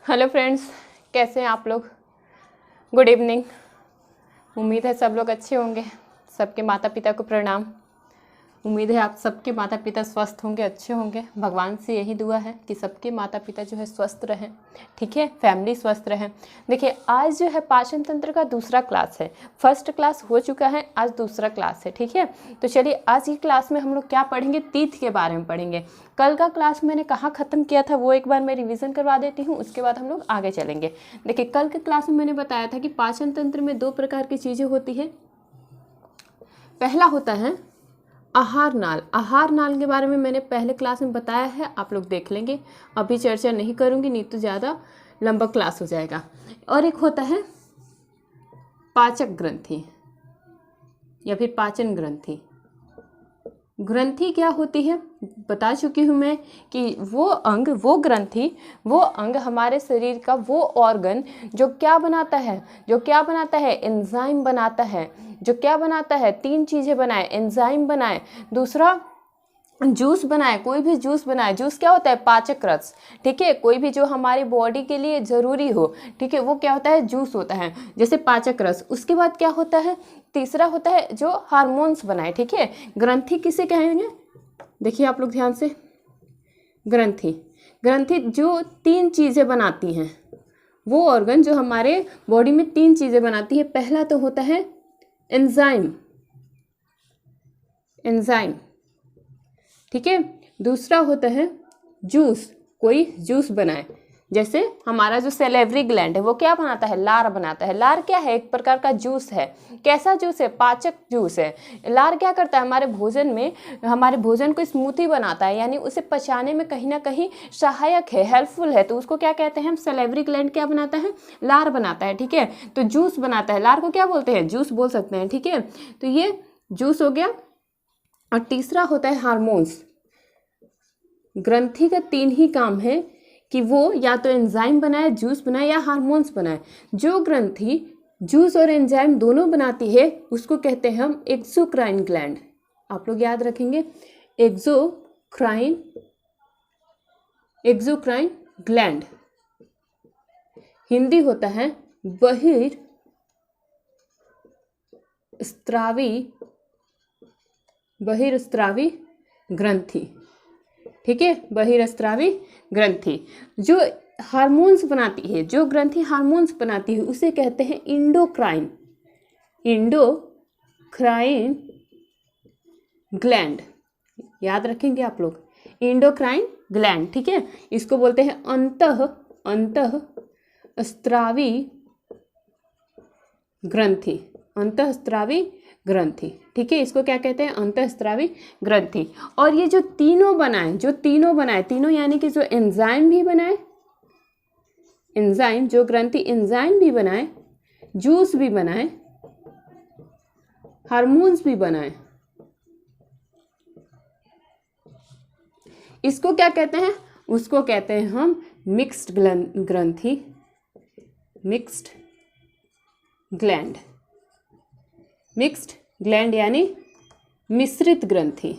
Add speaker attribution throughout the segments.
Speaker 1: Hello friends, कैसे हैं आप लोग। Good evening. उम्मीद है सब लोग अच्छे होंगे। सबके माता पिता को प्रणाम। उम्मीद है आप सबके माता पिता स्वस्थ होंगे, अच्छे होंगे। भगवान से यही दुआ है कि सबके माता पिता जो है स्वस्थ रहें, ठीक है, फैमिली स्वस्थ रहें। देखिए, आज जो है पाचन तंत्र का दूसरा क्लास है। फर्स्ट क्लास हो चुका है, आज दूसरा क्लास है, ठीक है। तो चलिए, आज की क्लास में हम लोग क्या पढ़ेंगे, तीर्थ के बारे में पढ़ेंगे। कल का क्लास मैंने कहाँ ख़त्म किया था वो एक बार मैं रिवीजन करवा देती हूँ, उसके बाद हम लोग आगे चलेंगे। देखिए, कल के क्लास में मैंने बताया था कि पाचन तंत्र में दो प्रकार की चीज़ें होती है। पहला होता है आहार नाल। आहार नाल के बारे में मैंने पहले क्लास में बताया है, आप लोग देख लेंगे। अभी चर्चा नहीं करूँगी, नहीं तो ज़्यादा लंबा क्लास हो जाएगा। और एक होता है पाचक ग्रंथि या फिर पाचन ग्रंथि। ग्रंथि क्या होती है बता चुकी हूँ मैं कि वो अंग, वो ग्रंथि, वो अंग हमारे शरीर का वो ऑर्गन जो क्या बनाता है, एंजाइम बनाता है। जो क्या बनाता है, तीन चीज़ें बनाए, एंजाइम बनाए, दूसरा जूस बनाए, कोई भी जूस बनाए। जूस क्या होता है, पाचक रस, ठीक है। कोई भी जो हमारी बॉडी के लिए ज़रूरी हो, ठीक है, वो क्या होता है, जूस होता है, जैसे पाचक रस। उसके बाद क्या होता है, तीसरा होता है जो हार्मोन्स बनाए, ठीक है। ग्रंथि किसे कहेंगे, देखिए आप लोग ध्यान से। ग्रंथि जो तीन चीज़ें बनाती हैं, वो ऑर्गन जो हमारे बॉडी में तीन चीज़ें बनाती है। पहला तो होता है एंजाइम, ठीक है। दूसरा होता है जूस, कोई जूस बनाए, जैसे हमारा जो सैलिवरी ग्लैंड है वो क्या बनाता है, लार बनाता है। लार क्या है, एक प्रकार का जूस है। कैसा जूस है, पाचक जूस है। लार क्या करता है, हमारे भोजन को स्मूथी बनाता है, यानी उसे पचाने में कहीं ना कहीं सहायक है, हेल्पफुल है। तो उसको क्या कहते हैं हम, सैलिवरी ग्लैंड क्या बनाता है, लार बनाता है, ठीक है। तो जूस बनाता है, लार को क्या बोलते हैं, जूस बोल सकते हैं, ठीक है। तो ये जूस हो गया। और तीसरा होता है हार्मोन्स। ग्रंथि का तीन ही काम है कि वो या तो एंजाइम बनाए, जूस बनाए, या हार्मोन्स बनाए। जो ग्रंथि जूस और एंजाइम दोनों बनाती है उसको कहते हैं हम एक्सोक्राइन ग्लैंड। आप लोग याद रखेंगे, एक्सोक्राइन ग्लैंड। हिंदी होता है बहिर्स्रावी ग्रंथि, ठीक है। बहिर्स्रावी ग्रंथि जो हार्मोन्स बनाती है, जो ग्रंथि हार्मोन्स बनाती है उसे कहते हैं इंडोक्राइन ग्लैंड। याद रखेंगे आप लोग, इंडोक्राइन ग्लैंड, ठीक है। इसको बोलते हैं अंतःस्रावी ग्रंथि, ठीक है। इसको क्या कहते हैं, अंतःस्रावी ग्रंथि। और ये जो तीनों बनाए, तीनों यानी कि जो एंजाइम भी बनाए, जो ग्रंथि एंजाइम भी बनाए, जूस भी बनाए, हार्मोन्स भी बनाए, इसको क्या कहते हैं, उसको कहते हैं हम मिक्स्ड ग्रंथि, मिक्स्ड ग्लैंड यानी मिश्रित ग्रंथि,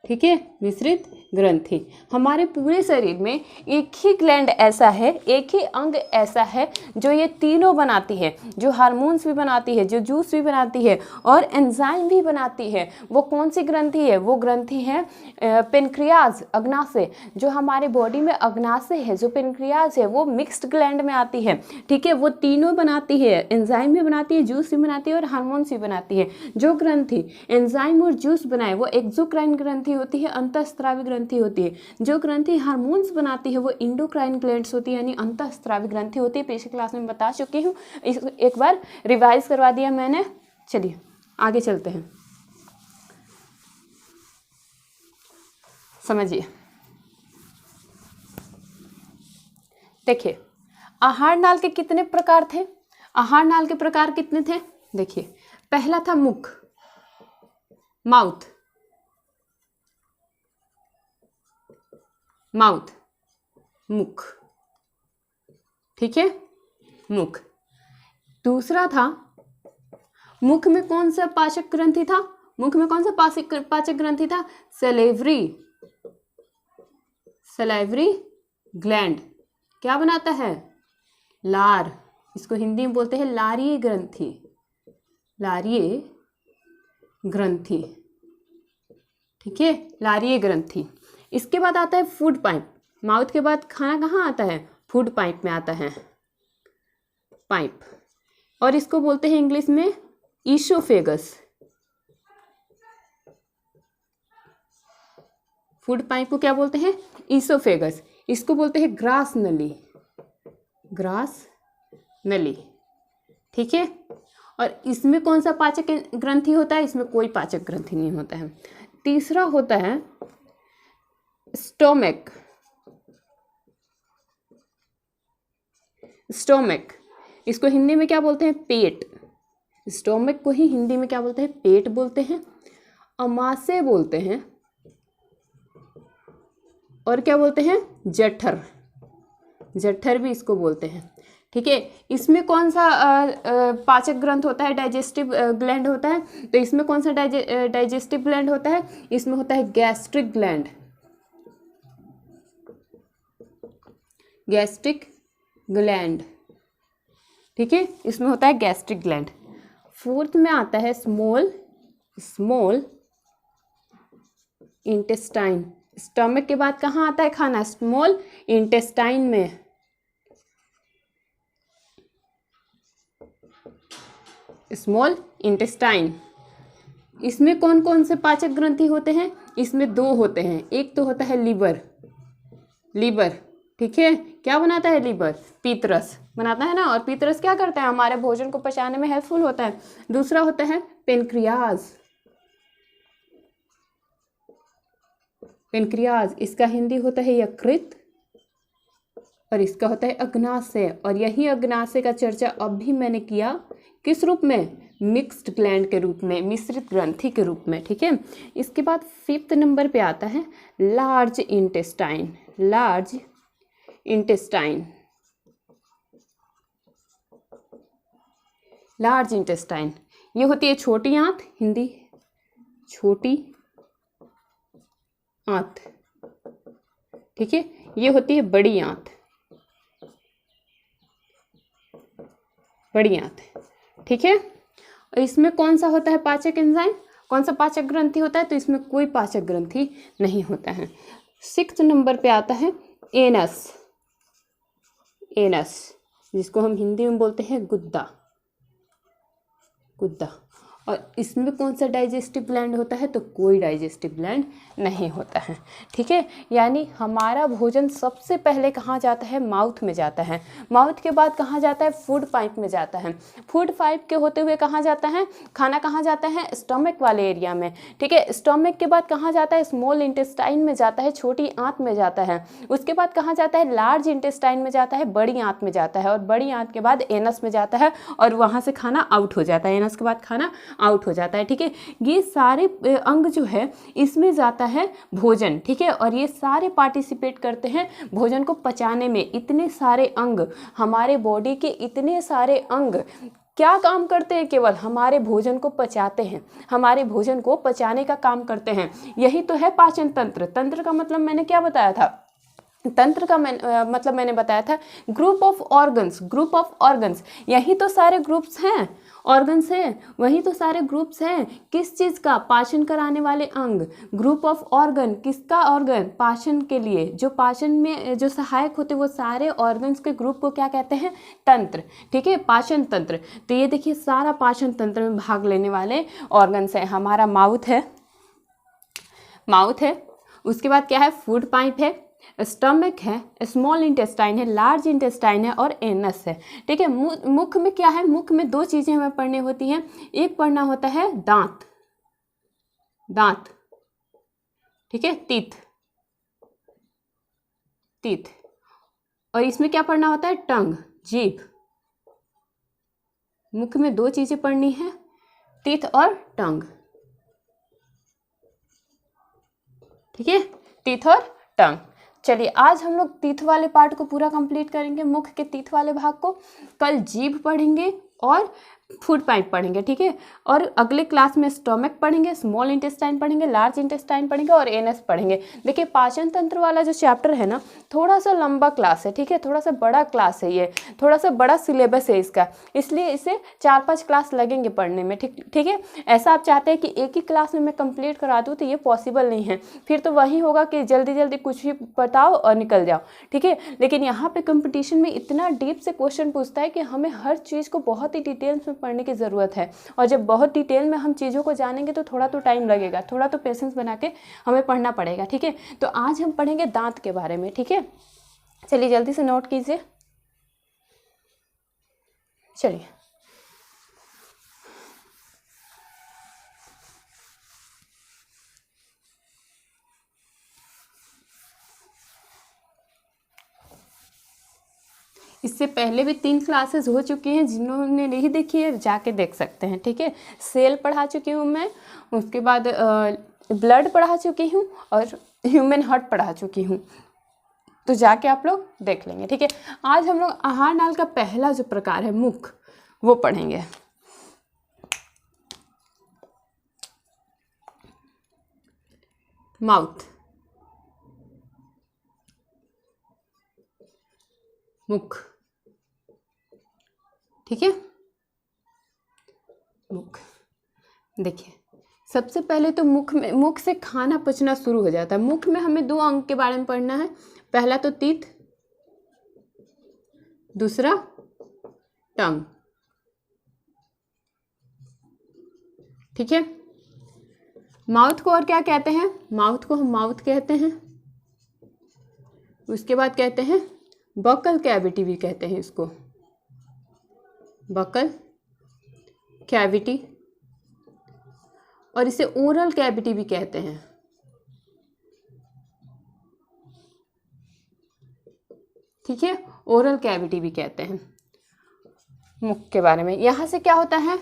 Speaker 1: ठीक है। मिश्रित ग्रंथि। हमारे पूरे शरीर में एक ही ग्लैंड ऐसा है, एक ही अंग ऐसा है जो ये तीनों बनाती है, जो हार्मोन्स भी बनाती है, जो जूस भी बनाती है और एंजाइम भी बनाती है। वो कौन सी ग्रंथि है, वो ग्रंथि है पेनक्रियाज, अग्नाशय। जो हमारे बॉडी में अग्नाशय है, जो पेनक्रियाज है, वो मिक्स्ड ग्लैंड में आती है, ठीक है। वो तीनों बनाती है, एंजाइम भी बनाती है, जूस भी बनाती है और हार्मोन्स भी बनाती है। जो ग्रंथि एंजाइम और जूस बनाए वो एक्सोक्राइन ग्रंथि होती है, अंतःस्रावी ग्रंथि होती है। जो ग्रंथि हार्मोन्स बनाती है वो इंडोक्राइन ग्लैंड्स होती है, यानी अंतःस्रावी ग्रंथि होती है। पिछले क्लास में बता चुकी हूँ, एक बार रिवाइज करवा दिया मैंने। चलिए आगे चलते हैं, समझिए। देखिए, आहार नाल के कितने प्रकार थे, आहार नाल के प्रकार कितने थे। देखिए, पहला था मुख, मुख, ठीक है, मुख। दूसरा था, मुख में कौन सा पाचक ग्रंथि था, पाचक ग्रंथि था, सैलिवरी सलाइवरी ग्लैंड क्या बनाता है? लार। इसको हिंदी में बोलते हैं लारीय ग्रंथि, लारीय ग्रंथि, ठीक है, लारीय ग्रंथि। इसके बाद आता है फूड पाइप। माउथ के बाद खाना कहाँ आता है? फूड पाइप में आता है, पाइप, और इसको बोलते हैं इंग्लिश में ईसोफेगस। फूड पाइप को क्या बोलते हैं? ईसोफेगस। इसको बोलते हैं ग्रास नली, ग्रास नली, ठीक है। और इसमें कौन सा पाचक ग्रंथि होता है? इसमें कोई पाचक ग्रंथि नहीं होता है। तीसरा होता है स्टोमक। स्टोमक, इसको हिंदी में क्या बोलते हैं? पेट। स्टोमक को ही हिंदी में क्या बोलते हैं? पेट बोलते हैं, अमाशय बोलते हैं, और क्या बोलते हैं? जठर, जठर भी इसको बोलते हैं, ठीक है। इसमें कौन सा पाचक ग्रंथ होता है? डाइजेस्टिव ग्लैंड होता है। तो इसमें कौन सा डाइजेस्टिव ग्लैंड होता है? इसमें होता है गैस्ट्रिक ग्लैंड, गैस्ट्रिक ग्लैंड, ठीक है, इसमें होता है गैस्ट्रिक ग्लैंड। फोर्थ में आता है स्मॉल इंटेस्टाइन। स्टमक के बाद कहाँ आता है खाना? स्मॉल इंटेस्टाइन में। स्मॉल इंटेस्टाइन, इसमें कौन कौन से पाचक ग्रंथि होते हैं? इसमें दो होते हैं। एक तो होता है लीवर, लीवर, ठीक है, क्या बनाता है लीवर? पीतरस बनाता है ना, और पीतरस क्या करता है? हमारे भोजन को पचाने में हेल्पफुल होता है। दूसरा होता है पेनक्रियाज, पेनक्रियाज, इसका हिंदी होता है यकृत, और इसका होता है अग्नाशय। और यही अग्नाशय का चर्चा अब भी मैंने किया, किस रूप में? मिक्स्ड ग्लैंड के रूप में, मिश्रित ग्रंथि के रूप में, ठीक है। इसके बाद 5th नंबर पे आता है large intestine, large intestine, large intestine, ये होती है छोटी आंत, हिंदी छोटी आंत, ठीक है। ये होती है बड़ी आंत, बड़ी आंत, ठीक है। और इसमें कौन सा होता है पाचक एंजाइम? कौन सा पाचक ग्रंथि होता है? तो इसमें कोई पाचक ग्रंथि नहीं होता है। 6th नंबर पे आता है एनस, एनस, जिसको हम हिंदी में बोलते हैं गुद्दा, गुद्दा। और इसमें कौन सा डाइजेस्टिव ग्लैंड होता है? तो कोई डाइजेस्टिव ग्लैंड नहीं होता है, ठीक है। यानी हमारा भोजन सबसे पहले कहाँ जाता है? माउथ में जाता है। माउथ के बाद कहाँ जाता है? फूड पाइप में जाता है। फूड पाइप के होते हुए कहाँ जाता है? खाना कहाँ जाता है? स्टमक वाले एरिया में, ठीक है। स्टमक के बाद कहाँ जाता है? स्मॉल इंटेस्टाइन में जाता है, छोटी आंत में जाता है। उसके बाद कहाँ जाता है? लार्ज इंटेस्टाइन में जाता है, बड़ी आंत में जाता है, और बड़ी आंत के बाद एनस में जाता है, और वहाँ से खाना आउट हो जाता है। एनस के बाद खाना आउट हो जाता है, ठीक है। ये सारे अंग जो है इसमें जाता है भोजन, ठीक है, और ये सारे पार्टिसिपेट करते हैं भोजन को पचाने में। इतने सारे अंग, हमारे बॉडी के इतने सारे अंग क्या काम करते हैं? केवल हमारे भोजन को पचाते हैं, हमारे भोजन को पचाने का काम करते हैं। यही तो है पाचन तंत्र। तंत्र का मतलब मैंने क्या बताया था? तंत्र का मतलब मैंने बताया था group of organs, group of organs. यही तो सारे ग्रुप्स हैं, ऑर्गन्स हैं, वही तो सारे ग्रुप्स हैं। किस चीज़ का? पाचन कराने वाले अंग। ग्रुप ऑफ ऑर्गन, किसका ऑर्गन? पाचन के लिए, जो पाचन में जो सहायक होते वो सारे ऑर्गन्स के ग्रुप को क्या कहते हैं? तंत्र, ठीक है, पाचन तंत्र। तो ये देखिए सारा पाचन तंत्र में भाग लेने वाले ऑर्गन्स हैं। हमारा माउथ है, माउथ है, उसके बाद क्या है? फूड पाइप है, स्टमक है, स्मॉल इंटेस्टाइन है, लार्ज इंटेस्टाइन है, और एनस है, ठीक है। मुख में क्या है? मुख में दो चीजें हमें पढ़नी होती हैं। एक पढ़ना होता है दांत, दांत, ठीक है, टीथ, टीथ, और इसमें क्या पढ़ना होता है? टंग, जीभ। मुख में दो चीजें पढ़नी है, टीथ और टंग, ठीक है, टीथ और टंग। चलिए आज हम लोग टीथ वाले पार्ट को पूरा कंप्लीट करेंगे, मुख के टीथ वाले भाग को। कल जीभ पढ़ेंगे और फूड पाइप पढ़ेंगे, ठीक है। और अगले क्लास में स्टोमक पढ़ेंगे, स्मॉल इंटेस्टाइन पढ़ेंगे, लार्ज इंटेस्टाइन पढ़ेंगे और एनएस पढ़ेंगे। देखिए पाचन तंत्र वाला जो चैप्टर है ना, थोड़ा सा लंबा क्लास है, ठीक है, थोड़ा सा बड़ा क्लास है, ये थोड़ा सा बड़ा सिलेबस है इसका, इसलिए इसे 4-5 क्लास लगेंगे पढ़ने में, ठीक है। ऐसा आप चाहते हैं कि एक ही क्लास में मैं कंप्लीट करा दूँ तो ये पॉसिबल नहीं है, फिर तो वही होगा कि जल्दी जल्दी कुछ भी बताओ और निकल जाओ, ठीक है। लेकिन यहाँ पे कंपटीशन में इतना डीप से क्वेश्चन पूछता है कि हमें हर चीज़ को बहुत ही डिटेल्स में पढ़ने की ज़रूरत है, और जब बहुत डिटेल में हम चीज़ों को जानेंगे तो थोड़ा तो टाइम लगेगा, थोड़ा तो पेशेंस बना के हमें पढ़ना पड़ेगा, ठीक है। तो आज हम पढ़ेंगे दांत के बारे में, ठीक है। चलिए जल्दी से नोट कीजिए। चलिए इससे पहले भी 3 क्लासेस हो चुकी हैं, जिन्होंने नहीं देखी है जाके देख सकते हैं, ठीक है। सेल पढ़ा चुकी हूँ मैं, उसके बाद ब्लड पढ़ा चुकी हूँ और ह्यूमन हार्ट पढ़ा चुकी हूँ, तो जाके आप लोग देख लेंगे, ठीक है। आज हम लोग आहार नाल का पहला जो प्रकार है मुख, वो पढ़ेंगे। माउथ, मुख, ठीक है। मुख, देखिए सबसे पहले तो मुख से खाना पचना शुरू हो जाता है। मुख में हमें 2 अंग के बारे में पढ़ना है, पहला तो टीथ, दूसरा टंग, ठीक है। माउथ को और क्या कहते हैं? माउथ को हम माउथ कहते हैं, उसके बाद कहते हैं बकल कैविटी भी कहते हैं इसको, बकल कैविटी, और इसे ओरल कैविटी भी कहते हैं, ठीक है, ओरल कैविटी भी कहते हैं मुख के बारे में। यहाँ से क्या होता है,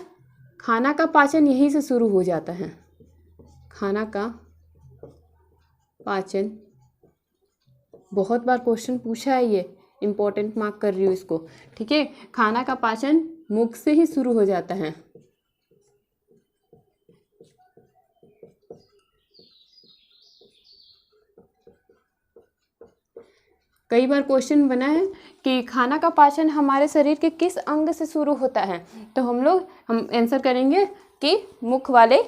Speaker 1: खाना का पाचन यहीं से शुरू हो जाता है, खाना का पाचन, बहुत बार क्वेश्चन पूछा है ये, इंपॉर्टेंट मार्क कर रही हूँ इसको, ठीक है। खाना का पाचन मुख से ही शुरू हो जाता है। कई बार क्वेश्चन बना है कि खाना का पाचन हमारे शरीर के किस अंग से शुरू होता है, तो हम आंसर करेंगे कि मुख वाले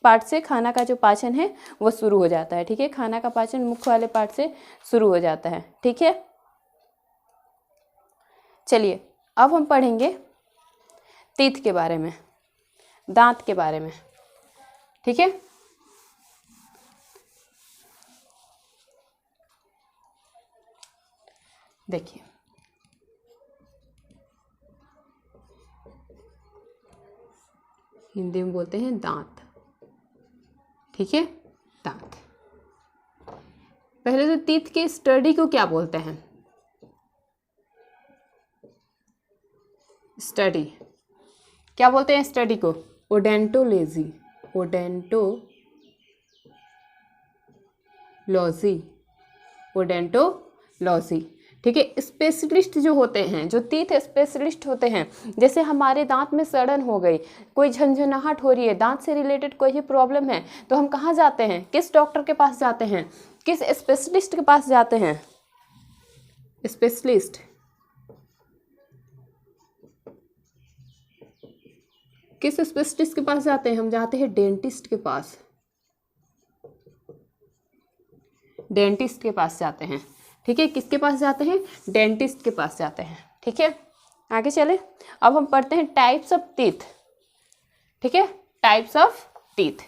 Speaker 1: पार्ट से खाना का जो पाचन है वो शुरू हो जाता है, ठीक है। खाना का पाचन मुख वाले पार्ट से शुरू हो जाता है, ठीक है। चलिए अब हम पढ़ेंगे टीथ के बारे में, दांत के बारे में, ठीक है। देखिए हिंदी में बोलते हैं दांत, ठीक है, दांत। पहले तो टीथ के स्टडी को क्या बोलते हैं? स्टडी क्या बोलते हैं स्टडी को? ओडेंटोलॉजी, ओडेंटोलॉजी, ठीक है। स्पेशलिस्ट जो होते हैं, जो टीथ स्पेशलिस्ट होते हैं, जैसे हमारे दांत में सड़न हो गई, कोई झंझनाहट हो रही है, दांत से रिलेटेड कोई भी प्रॉब्लम है, तो हम कहाँ जाते हैं? किस डॉक्टर के पास जाते हैं? किस स्पेशलिस्ट के पास जाते हैं? स्पेशलिस्ट, किस स्पेशलिस्ट के पास जाते हैं? हम जाते हैं डेंटिस्ट के पास, डेंटिस्ट के पास जाते हैं, ठीक है। किसके पास जाते हैं? डेंटिस्ट के पास जाते हैं, ठीक है। आगे चले, अब हम पढ़ते हैं टाइप्स ऑफ टीथ, ठीक है, टाइप्स ऑफ टीथ।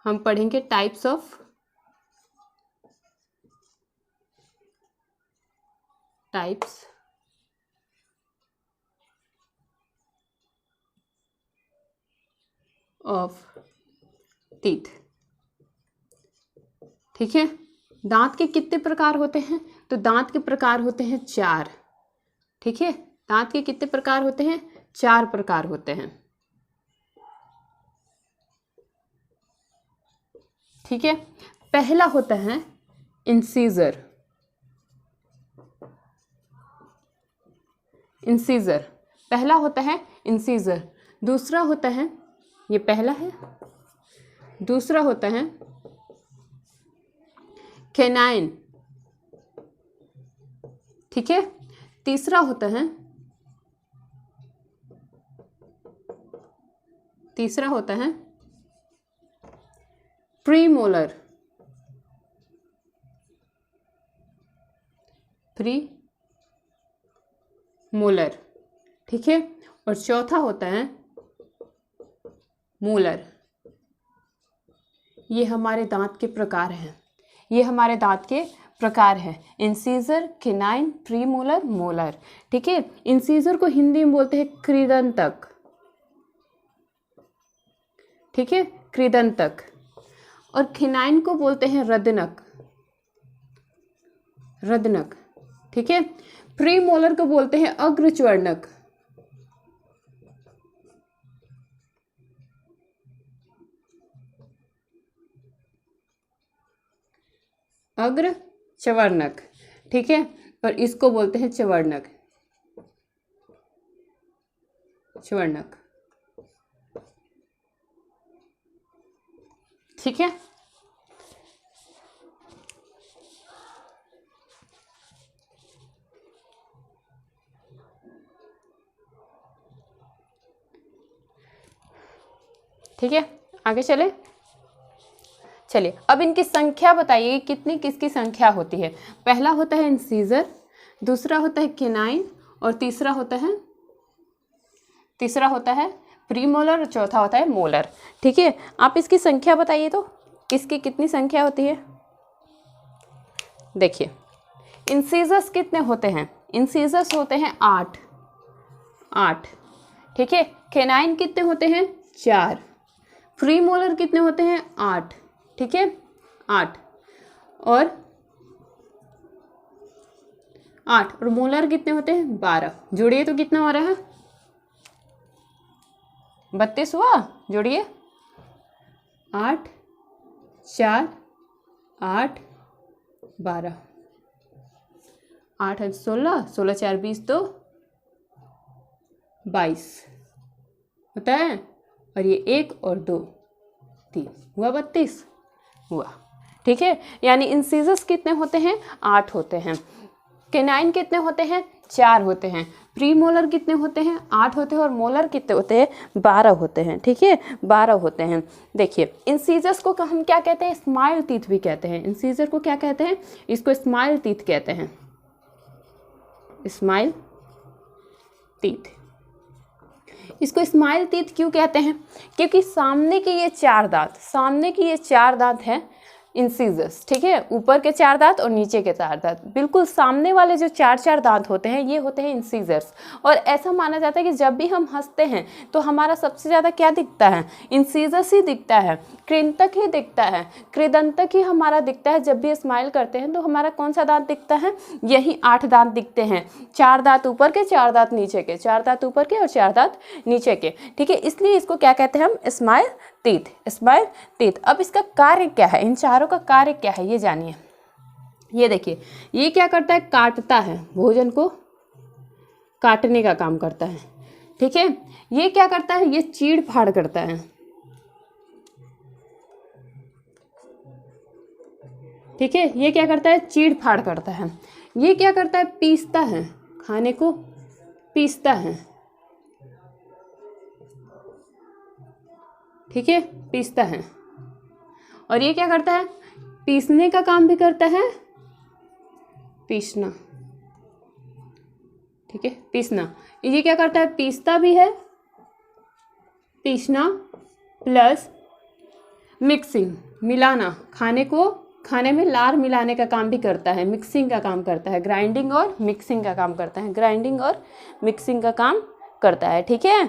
Speaker 1: हम पढ़ेंगे टाइप्स ऑफ टीथ, ठीक है। दांत के कितने प्रकार होते हैं? तो दांत के प्रकार होते हैं 4, ठीक है। दांत के कितने प्रकार होते हैं? 4 प्रकार होते हैं, ठीक है। पहला होता है इंसीजर, इंसीजर, पहला होता है इंसीजर, दूसरा होता है, ये पहला है, दूसरा होता है कैनाइन, ठीक है, तीसरा होता है, तीसरा होता है प्रीमोलर, प्रीमोलर, ठीक है, और चौथा होता है मोलर। ये हमारे दांत के प्रकार हैं, ये हमारे दांत के प्रकार हैं, इंसीजर, कैनाइन, प्रीमोलर, मोलर, ठीक है। इंसीजर को हिंदी में बोलते हैं कृदंतक, ठीक है, कृदंतक, और कैनाइन को बोलते हैं रदनक, रदनक, ठीक है। प्रीमोलर को बोलते हैं अग्रच्वर्णक, अग्र चवर्णक, ठीक है, और इसको बोलते हैं चवर्णक, चवर्णक, ठीक है। ठीक है, आगे चले, चलिए अब इनकी संख्या बताइए, कितनी किसकी संख्या होती है। पहला होता है इंसीजर, दूसरा होता है कैनाइन, और तीसरा होता है प्रीमोलर, और चौथा होता है मोलर, ठीक है। आप इसकी संख्या बताइए तो किसकी कितनी संख्या होती है। देखिए इंसीजर्स कितने होते हैं, इंसीजर्स होते हैं 8, ठीक है। कैनाइन कितने होते हैं 4, प्रीमोलर कितने होते हैं 8, ठीक है, 8, और मोलर कितने होते हैं 12। जोड़िए तो कितना हो रहा है 32 हुआ, जोड़िए 8, 4, 8, 12, 8 16, 16 4 20 तो 22 होता है, और ये 1 और 2 3 हुआ 32 हुआ, ठीक है। यानी इंसीजर्स कितने होते हैं 8 होते हैं, कैनाइन कितने होते हैं 4 होते हैं, प्रीमोलर कितने होते हैं 8 होते हैं, और मोलर कितने होते हैं 12 होते हैं, ठीक है, 12 होते हैं। देखिए इंसीजर्स को हम क्या कहते हैं, स्माइल टीथ भी कहते हैं। इंसीजर को क्या कहते हैं, इसको स्माइल टीथ कहते हैं, स्माइल टीथ। इसको स्माइल टीथ क्यों कहते हैं, क्योंकि सामने के ये 4 दांत, सामने के ये 4 दांत हैं इंसीजर्स, ठीक है, ऊपर के 4 दांत और नीचे के 4 दांत, बिल्कुल सामने वाले जो 4 दांत होते हैं ये होते हैं इंसीजर्स। और ऐसा माना जाता है कि जब भी हम हंसते हैं तो हमारा सबसे ज़्यादा क्या दिखता है, इंसीजर्स ही दिखता है, कृंतक ही दिखता है, कृदंतक ही हमारा दिखता है। जब भी स्माइल करते हैं तो हमारा कौन सा दांत दिखता है, यही 8 दांत दिखते हैं, 4 दांत ऊपर के, 4 दांत नीचे के, 4 दांत ऊपर के और 4 दांत नीचे के, ठीक है। इसलिए इसको क्या कहते हैं हम, स्माइल टीथ, स्माइल टीथ। अब इसका कार्य क्या है, इन चारों का कार्य क्या है ये जानिए। ये देखिए ये क्या करता है, काटता है, भोजन को काटने का काम करता है, ठीक है। ये क्या करता है, ये चीड़ फाड़ करता है, ठीक है, ये क्या करता है, चीड़ फाड़ करता है। ये क्या करता है, पीसता है, खाने को पीसता है, ठीक है, पीसता है। और ये क्या करता है, पीसने का काम भी करता है, पीसना, ठीक है, पीसना। ये क्या करता है, पीसता भी है, पीसना प्लस मिक्सिंग, मिलाना, खाने को खाने में लार मिलाने का काम भी करता है, मिक्सिंग का काम करता है, ग्राइंडिंग और मिक्सिंग का काम करता है, ग्राइंडिंग और मिक्सिंग का काम करता है, ठीक है,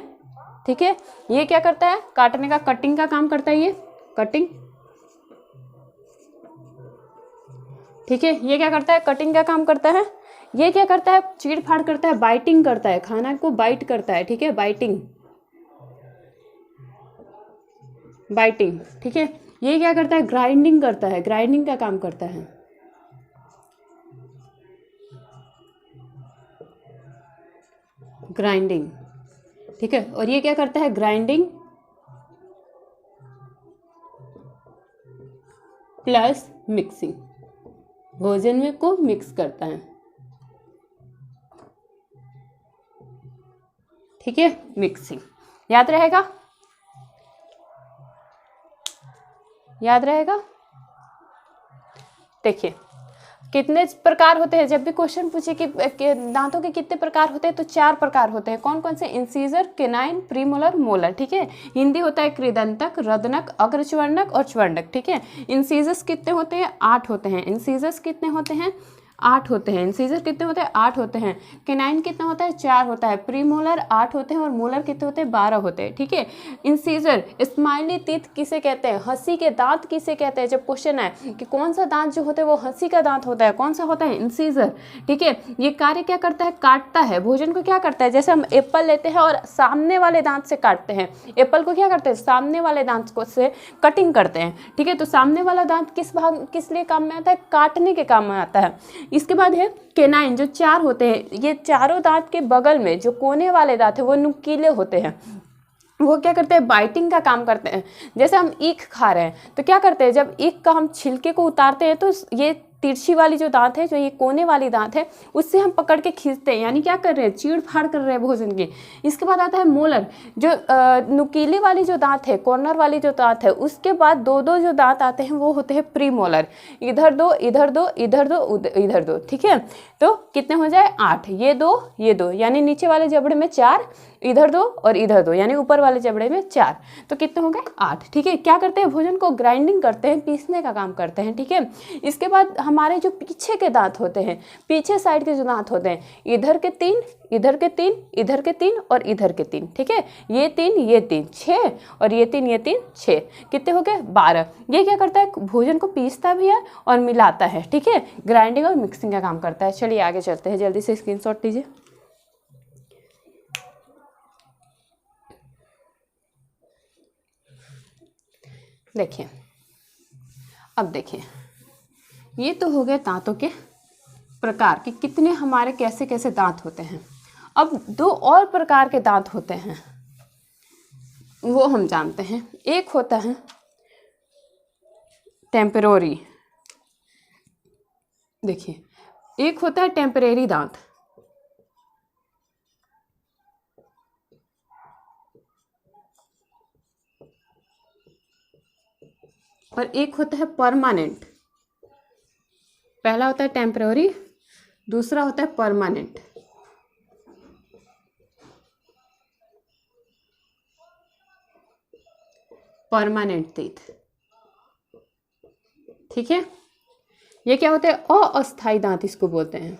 Speaker 1: ठीक है। ये क्या करता है, काटने का, कटिंग का काम करता है, ये कटिंग, ठीक है। ये क्या करता है, कटिंग का काम करता है। ये क्या करता है, चीड़ फाड़ करता है, बाइटिंग करता है, खाना को बाइट करता है, ठीक है, बाइटिंग, बाइटिंग, ठीक है। ये क्या करता है, ग्राइंडिंग करता है, ग्राइंडिंग का काम करता है, ग्राइंडिंग, ठीक है। और ये क्या करता है, ग्राइंडिंग प्लस मिक्सिंग, भोजन में को मिक्स करता है, ठीक है, मिक्सिंग। याद रहेगा, याद रहेगा। देखिए कितने प्रकार होते हैं, जब भी क्वेश्चन पूछे कि दांतों के कितने प्रकार होते हैं तो 4 प्रकार होते हैं। कौन कौन से, इंसीजर, केनाइन, प्रीमोलर, मोलर, ठीक है। हिंदी होता है कृदंतक, रदनक, अग्रच्वर्णक और च्वर्णक, ठीक है। इंसीजर्स कितने होते हैं, 8 होते हैं। इंसीजर्स कितने होते हैं, 8 होते हैं। इंसीजर कितने होते हैं, 8 होते हैं। केनाइन कितना होता है, 4 होता है। प्रीमोलर 8 होते हैं और मोलर कितने होते हैं, 12 होते हैं, ठीक है। इंसीजर, स्माइली टीथ किसे कहते हैं, हंसी के दांत किसे कहते हैं। जब क्वेश्चन है कि कौन सा दांत जो होता है वो हंसी का दांत होता है, कौन सा होता है, इंसीजर, ठीक है। ये कार्य क्या करता है, काटता है, भोजन को क्या करता है। जैसे हम एप्पल लेते हैं और सामने वाले दांत से काटते हैं, एप्पल को क्या करते हैं, सामने वाले दांत को से कटिंग करते हैं, ठीक है। तो सामने वाला दांत किस लिए काम में आता है, काटने के काम में आता है। इसके बाद है केनाइन, जो 4 होते हैं। ये चारों दांत के बगल में जो कोने वाले दांत है वो नुकीले होते हैं, वो क्या करते हैं, बाइटिंग का काम करते हैं। जैसे हम ईख खा रहे हैं तो क्या करते हैं, जब ईख का हम छिलके को उतारते हैं तो ये तिरछी वाली जो दांत है, जो ये कोने वाली दांत है, उससे हम पकड़ के खींचते हैं, यानी क्या कर रहे हैं, चीड़ फाड़ कर रहे हैं भोजन की। इसके बाद आता है मोलर, जो नुकीली वाली जो दांत है, कॉर्नर वाली जो दांत है, उसके बाद 2 जो दांत आते हैं वो होते हैं प्रीमोलर। इधर 2, इधर 2, इधर 2, इधर 2, ठीक है। तो कितने हो जाए, 8। ये 2, ये 2, यानी नीचे वाले जबड़े में 4, इधर 2 और इधर 2, यानी ऊपर वाले जबड़े में 4। तो कितने हो गए, 8, ठीक है। क्या करते हैं, भोजन को ग्राइंडिंग करते हैं, पीसने का काम करते हैं, ठीक है। इसके बाद हमारे जो पीछे के दांत होते हैं, पीछे साइड के जो दांत होते हैं, इधर के 3, इधर के 3, इधर के 3 और इधर के 3, ठीक है। ये 3, ये 3, 6 और ये 3, ये 3, 6, कितने हो गए, 12। ये क्या करता है, भोजन को पीसता भी है और मिलाता है, ठीक है। ग्राइंडिंग और मिक्सिंग का काम करता है। चलिए आगे चलते हैं, जल्दी से स्क्रीनशॉट लीजिए। देखिए, अब देखिए, ये तो हो गए दांतों के प्रकार कि कितने हमारे कैसे कैसे दांत होते हैं। अब 2 और प्रकार के दांत होते हैं, वो हम जानते हैं। एक होता है टेम्पररी, देखिए, एक होता है टेम्परेरी दांत, और एक होता है परमानेंट। पहला होता है टेम्पररी, दूसरा होता है परमानेंट। परमानेंट टीथ, ठीक है। ये क्या होते हैं, अस्थाई दांत इसको बोलते हैं,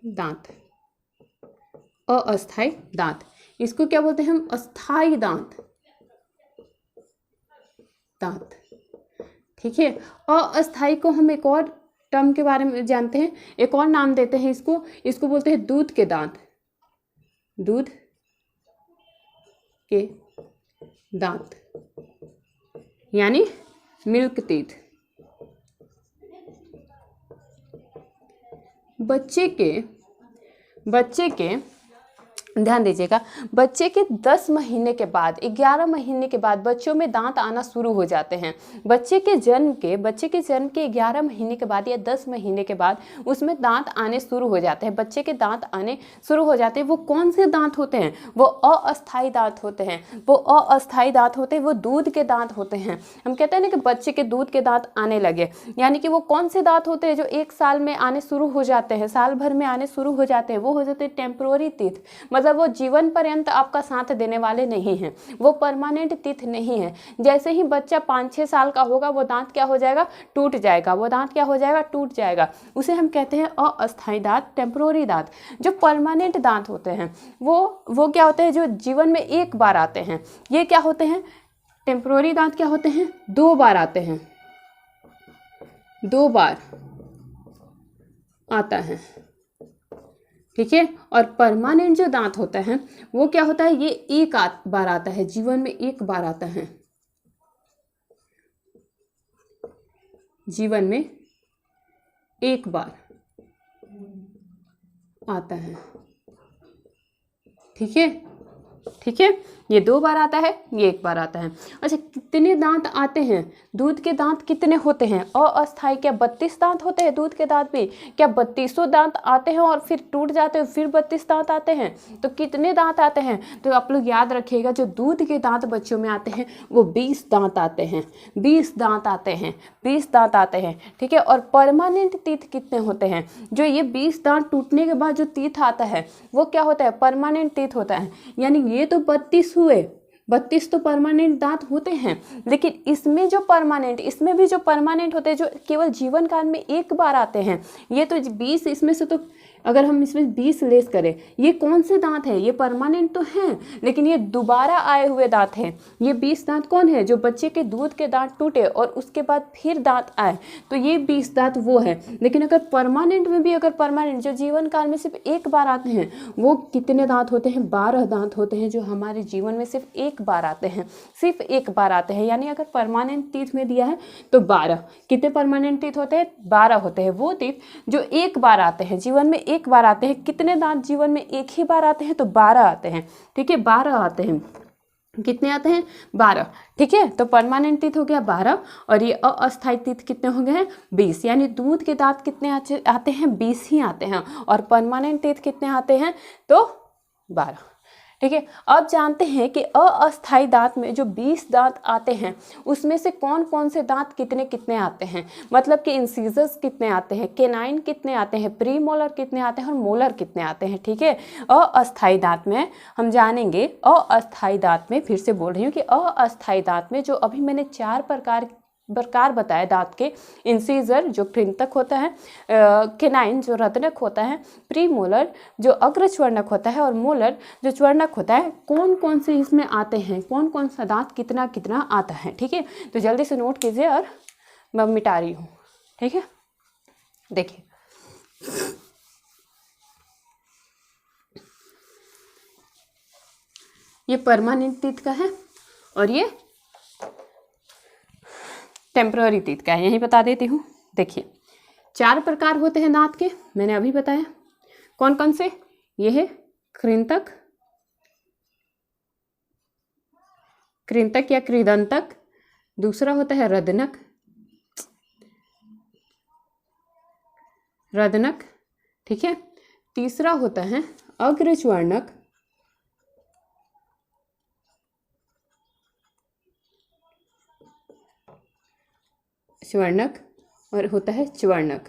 Speaker 1: दांत, अस्थाई दांत। इसको क्या बोलते हैं हम, अस्थाई दांत, दांत, ठीक है। अस्थाई को हम एक और टर्म के बारे में जानते हैं, एक और नाम देते हैं इसको, इसको बोलते हैं दूध के दांत, दूध के दांत, यानी मिल्क टीथ। बच्चे के ध्यान दीजिएगा, बच्चे के 10 महीने के बाद, 11 महीने के बाद बच्चों में दांत आना शुरू हो जाते हैं। बच्चे के जन्म के 11 महीने के बाद या 10 महीने के बाद उसमें दांत आने शुरू हो जाते हैं, बच्चे के दांत आने शुरू हो जाते हैं। वो कौन से दांत होते हैं, वो अस्थाई दांत होते हैं। वो अस्थाई दांत होते हैं, वो दूध के दांत होते हैं। हम कहते हैं ना कि बच्चे के दूध के दांत आने लगे, यानी कि वो कौन से दांत होते हैं जो 1 साल में आने शुरू हो जाते हैं, साल भर में आने शुरू हो जाते हैं, वो हो जाते हैं टेम्पररी टीथ। मतलब वो जीवन पर्यंत आपका साथ देने वाले नहीं हैं, वो परमानेंट टीथ नहीं है। जैसे ही बच्चा 5-6 साल का होगा वो दांत क्या हो जाएगा, टूट जाएगा, वो दांत क्या हो जाएगा, टूट जाएगा। उसे हम कहते हैं अस्थाई दांत, टेम्पररी दांत। जो परमानेंट दांत होते हैं वो क्या होते हैं, जो जीवन में 1 बार आते हैं। ये क्या होते हैं, टेम्पररी दांत क्या होते हैं, 2 बार आते हैं, 2 बार आता है, ठीक है। और परमानेंट जो दांत होता है वो क्या होता है, ये 1 बार आता है, जीवन में 1 बार आता है, जीवन में 1 बार। आता है। ठीक है, ठीक है, ये 2 बार आता है, ये 1 बार आता है। अच्छा, कितने दांत आते हैं? दूध के दांत कितने होते हैं? अस्थाई, क्या 32 दांत होते हैं दूध के दांत पे? क्या 32 दांत आते हैं और फिर टूट जाते हैं, फिर 32 दांत आते हैं? तो कितने दांत आते हैं? तो आप लोग याद रखिएगा, जो दूध के दांत बच्चों में आते हैं वो 20 दांत आते हैं, 20 दांत आते हैं, 20 दांत आते हैं। ठीक है, और परमानेंट टीथ कितने होते हैं? जो ये 20 दांत टूटने के बाद जो टीथ आता है वो क्या होता है? परमानेंट टीथ होता है। यानी ये तो 32 हुए, 32 तो परमानेंट दांत होते हैं, लेकिन इसमें जो परमानेंट, इसमें भी जो परमानेंट होते हैं जो केवल जीवन काल में 1 बार आते हैं, ये तो 20, इसमें से तो अगर हम इसमें 20 लेस करें, ये कौन से दांत है? ये परमानेंट तो हैं, लेकिन ये दोबारा आए हुए दांत हैं। ये 20 दांत कौन है? जो बच्चे के दूध के दांत टूटे और उसके बाद फिर दांत आए, तो ये 20 दांत वो है। लेकिन अगर परमानेंट में भी, अगर परमानेंट जो जीवन काल में सिर्फ 1 बार आते हैं, वो कितने दांत होते हैं? 12 दांत होते हैं, जो हमारे जीवन में सिर्फ 1 बार आते हैं, सिर्फ 1 बार आते हैं। यानी अगर परमानेंट टीथ में दिया है तो 12, कितने परमानेंट टीथ होते हैं? 12 होते हैं। वो टीथ जो 1 बार आते हैं, जीवन में 1 बार आते हैं। कितने दांत जीवन में 1 ही बार आते हैं? तो 12 आते हैं। ठीक है, 12 आते हैं। कितने आते हैं? 12। ठीक है, तो परमानेंट टीथ हो गया 12, और ये अस्थायी टीथ कितने हो गए हैं? 20। यानी दूध के दांत कितने आते हैं? 20 ही आते हैं, और परमानेंट टीथ कितने आते हैं? तो 12। ठीक है, अब जानते हैं कि अस्थायी दांत में जो 20 दांत आते हैं, उसमें से कौन कौन से दांत कितने कितने आते हैं। मतलब कि इंसिजर्स कितने आते हैं, केनाइन कितने आते हैं, प्री मोलर कितने आते हैं, और मोलर कितने आते हैं। ठीक है, अस्थायी दांत में हम जानेंगे, अस्थायी दांत में फिर से बोल रही हूँ कि अस्थायी दांत में जो अभी मैंने 4 प्रकार बताए दांत के, इंसीजर जो कृंतक होता है, केनाइन जो रत्नक होता है, प्री मोलर जो अग्रच्वर्णक होता है, और मोलर जो च्वर्णक होता है, कौन कौन से इसमें आते हैं, कौन कौन सा दांत कितना कितना आता है। ठीक है, तो जल्दी से नोट कीजिए, और मैं मिटा रही हूँ। ठीक है, देखिए ये परमानेंट टीथ का है और ये टेम्पररी टीथ का है। यही बता देती हूँ। देखिए 4 प्रकार होते हैं दांत के, मैंने अभी बताया। कौन कौन से? ये है कृंतक, कृंतक या कृदंतक। दूसरा होता है रदनक, रदनक। ठीक है, तीसरा होता है अग्रच्वर्णक, स्वर्णक, और होता है च्वर्णक।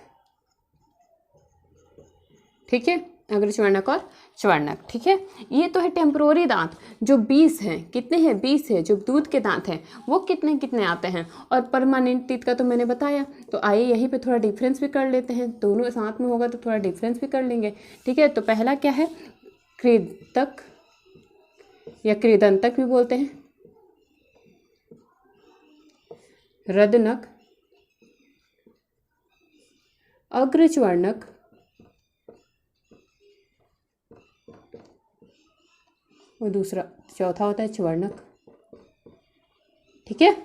Speaker 1: ठीक है, अग्रच्वर्णक और च्वर्णक। ठीक है, ये तो है टेम्परोरी दांत जो 20 हैं। कितने हैं? 20 है। जो दूध के दांत हैं वो कितने कितने आते हैं, और परमानेंट टीथ का तो मैंने बताया। तो आइए यहीं पे थोड़ा डिफरेंस भी कर लेते हैं, दोनों साथ में होगा तो थोड़ा डिफरेंस भी कर लेंगे। ठीक है, तो पहला क्या है? कृंतक या कृदंतक भी बोलते हैं, रदनक, अग्रच्वर्णक, और दूसरा चौथा होता है च्वर्णक। ठीक है,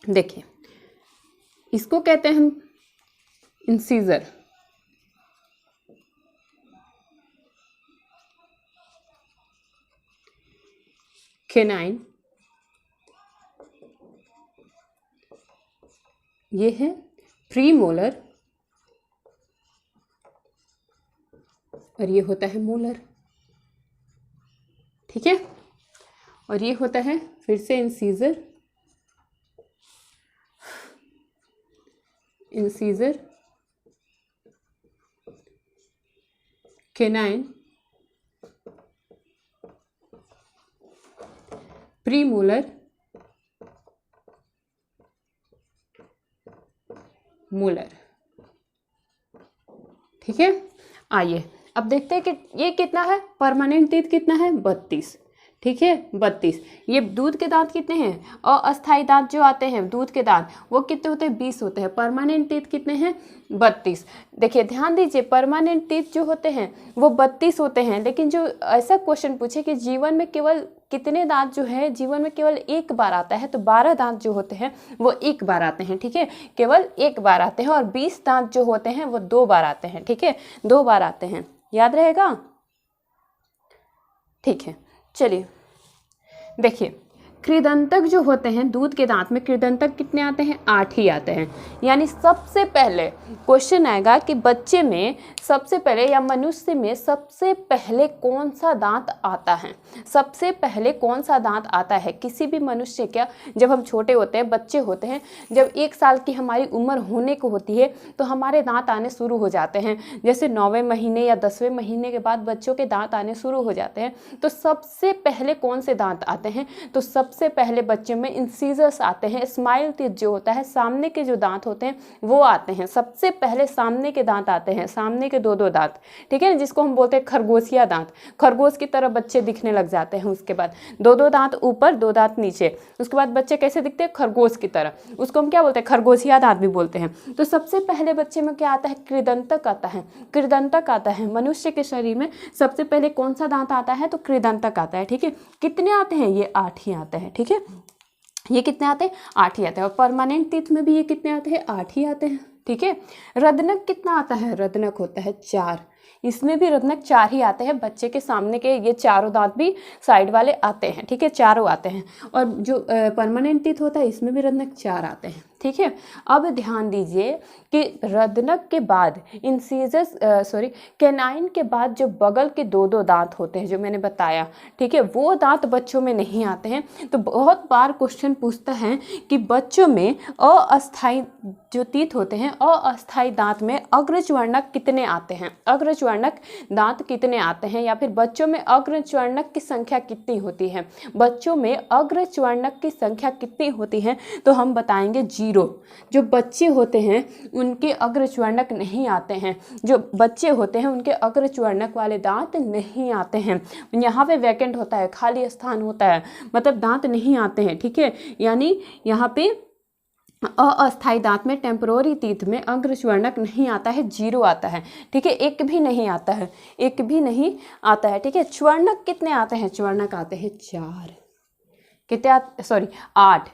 Speaker 1: देखिए इसको कहते हैं हम इंसीजर। केनाइन, ये है प्री मोलर, और ये होता है मोलर। ठीक है, और ये होता है फिर से incisor, incisor, canine, pre molar, molar. ठीक है, आइए अब देखते हैं कि ये कितना है। परमानेंट टीथ कितना है? 32। ठीक है, 32। ये दूध के दांत कितने हैं? अस्थायी दांत जो आते हैं दूध के दांत वो कितने होते हैं? 20 होते हैं। परमानेंट टीथ कितने हैं? 32। देखिए ध्यान दीजिए, परमानेंट टीथ जो होते हैं वो 32 होते हैं, लेकिन जो ऐसा क्वेश्चन पूछे कि जीवन में केवल कितने दांत जो है, जीवन में केवल 1 बार आता है, तो 12 दांत जो होते हैं वो 1 बार आते हैं। ठीक है, केवल 1 बार आते हैं, और 20 दांत जो होते हैं वो 2 बार आते हैं। ठीक है, 2 बार आते हैं। याद रहेगा? ठीक है, चलिए देखिए, कृदंतक जो होते हैं दूध के दांत में, कृदंतक कितने आते हैं? 8 ही आते हैं। यानी सबसे पहले क्वेश्चन आएगा कि बच्चे में सबसे पहले या मनुष्य में सबसे पहले कौन सा दांत आता है? सबसे पहले कौन सा दांत आता है किसी भी मनुष्य का? जब हम छोटे होते हैं, बच्चे होते हैं, जब 1 साल की हमारी उम्र होने को होती है तो हमारे दांत आने शुरू हो जाते हैं। जैसे 9वें महीने या 10वें महीने के बाद बच्चों के दांत आने शुरू हो जाते हैं। तो सबसे पहले कौन से दांत आते हैं? तो सबसे पहले बच्चे में इंसीजर्स आते हैं। स्माइल टीथ जो होता है, सामने के जो दांत होते हैं वो आते हैं। सबसे पहले सामने के दांत आते हैं, सामने के 2 दांत, ठीक है, जिसको हम बोलते हैं खरगोशिया दांत। खरगोश की तरह बच्चे दिखने लग जाते हैं। उसके बाद 2 दांत ऊपर, 2 दांत नीचे। उसके बाद बच्चे कैसे दिखते हैं? खरगोश की तरह। उसको हम क्या बोलते हैं? खरगोशिया दांत भी बोलते हैं। तो सबसे पहले बच्चे में क्या आता है? कृदंतक आता है। कृदंतक आता है। मनुष्य के शरीर में सबसे पहले कौन सा दांत आता है? तो कृदंतक आता है, ठीक है। कितने आते हैं? ये 8 ही आते हैं, ठीक है। ये कितने आते हैं? 8 ही आते हैं। और परमानेंट टीथ में भी ये कितने आते हैं? 8 ही आते हैं, ठीक है। रदनक कितना आता है? रदनक होता है 4। इसमें भी रदनक 4 ही आते हैं। बच्चे के सामने के ये 4 दांत भी साइड वाले आते हैं, ठीक है, 4 आते हैं। और जो परमानेंट टीथ होता है इसमें भी रदनक 4 आते हैं, ठीक है। अब ध्यान दीजिए कि रदनक के बाद कैनाइन के बाद जो बगल के 2 दांत होते हैं जो मैंने बताया, ठीक है, वो दांत बच्चों में नहीं आते हैं। तो बहुत बार क्वेश्चन पूछता है कि बच्चों में अस्थायी जो टीथ होते हैं, अस्थायी दांत में अग्रच्वर्णक कितने आते हैं? अग्रच्वर्णक दांत कितने आते हैं? या फिर बच्चों में अग्रच्वर्णक की संख्या कितनी होती है? बच्चों में अग्रच्वर्णक की संख्या कितनी होती है? तो हम बताएंगे 0। जो बच्चे होते हैं उनके अग्रच्वर्णक नहीं आते हैं। जो बच्चे होते हैं उनके अग्रच्वर्णक वाले दांत नहीं आते हैं। यहाँ पे वैकेंट होता है, खाली स्थान होता है, मतलब दांत नहीं आते हैं, ठीक है। यानी यहाँ पे अस्थायी दांत में, टेम्पोररी टीथ में अग्रच्वर्णक नहीं आता है, 0 आता है, ठीक है। 1 भी नहीं आता है, 1 भी नहीं आता है, ठीक है। च्वर्णक कितने आते हैं? च्वर्णक आते हैं 4। कितने 8।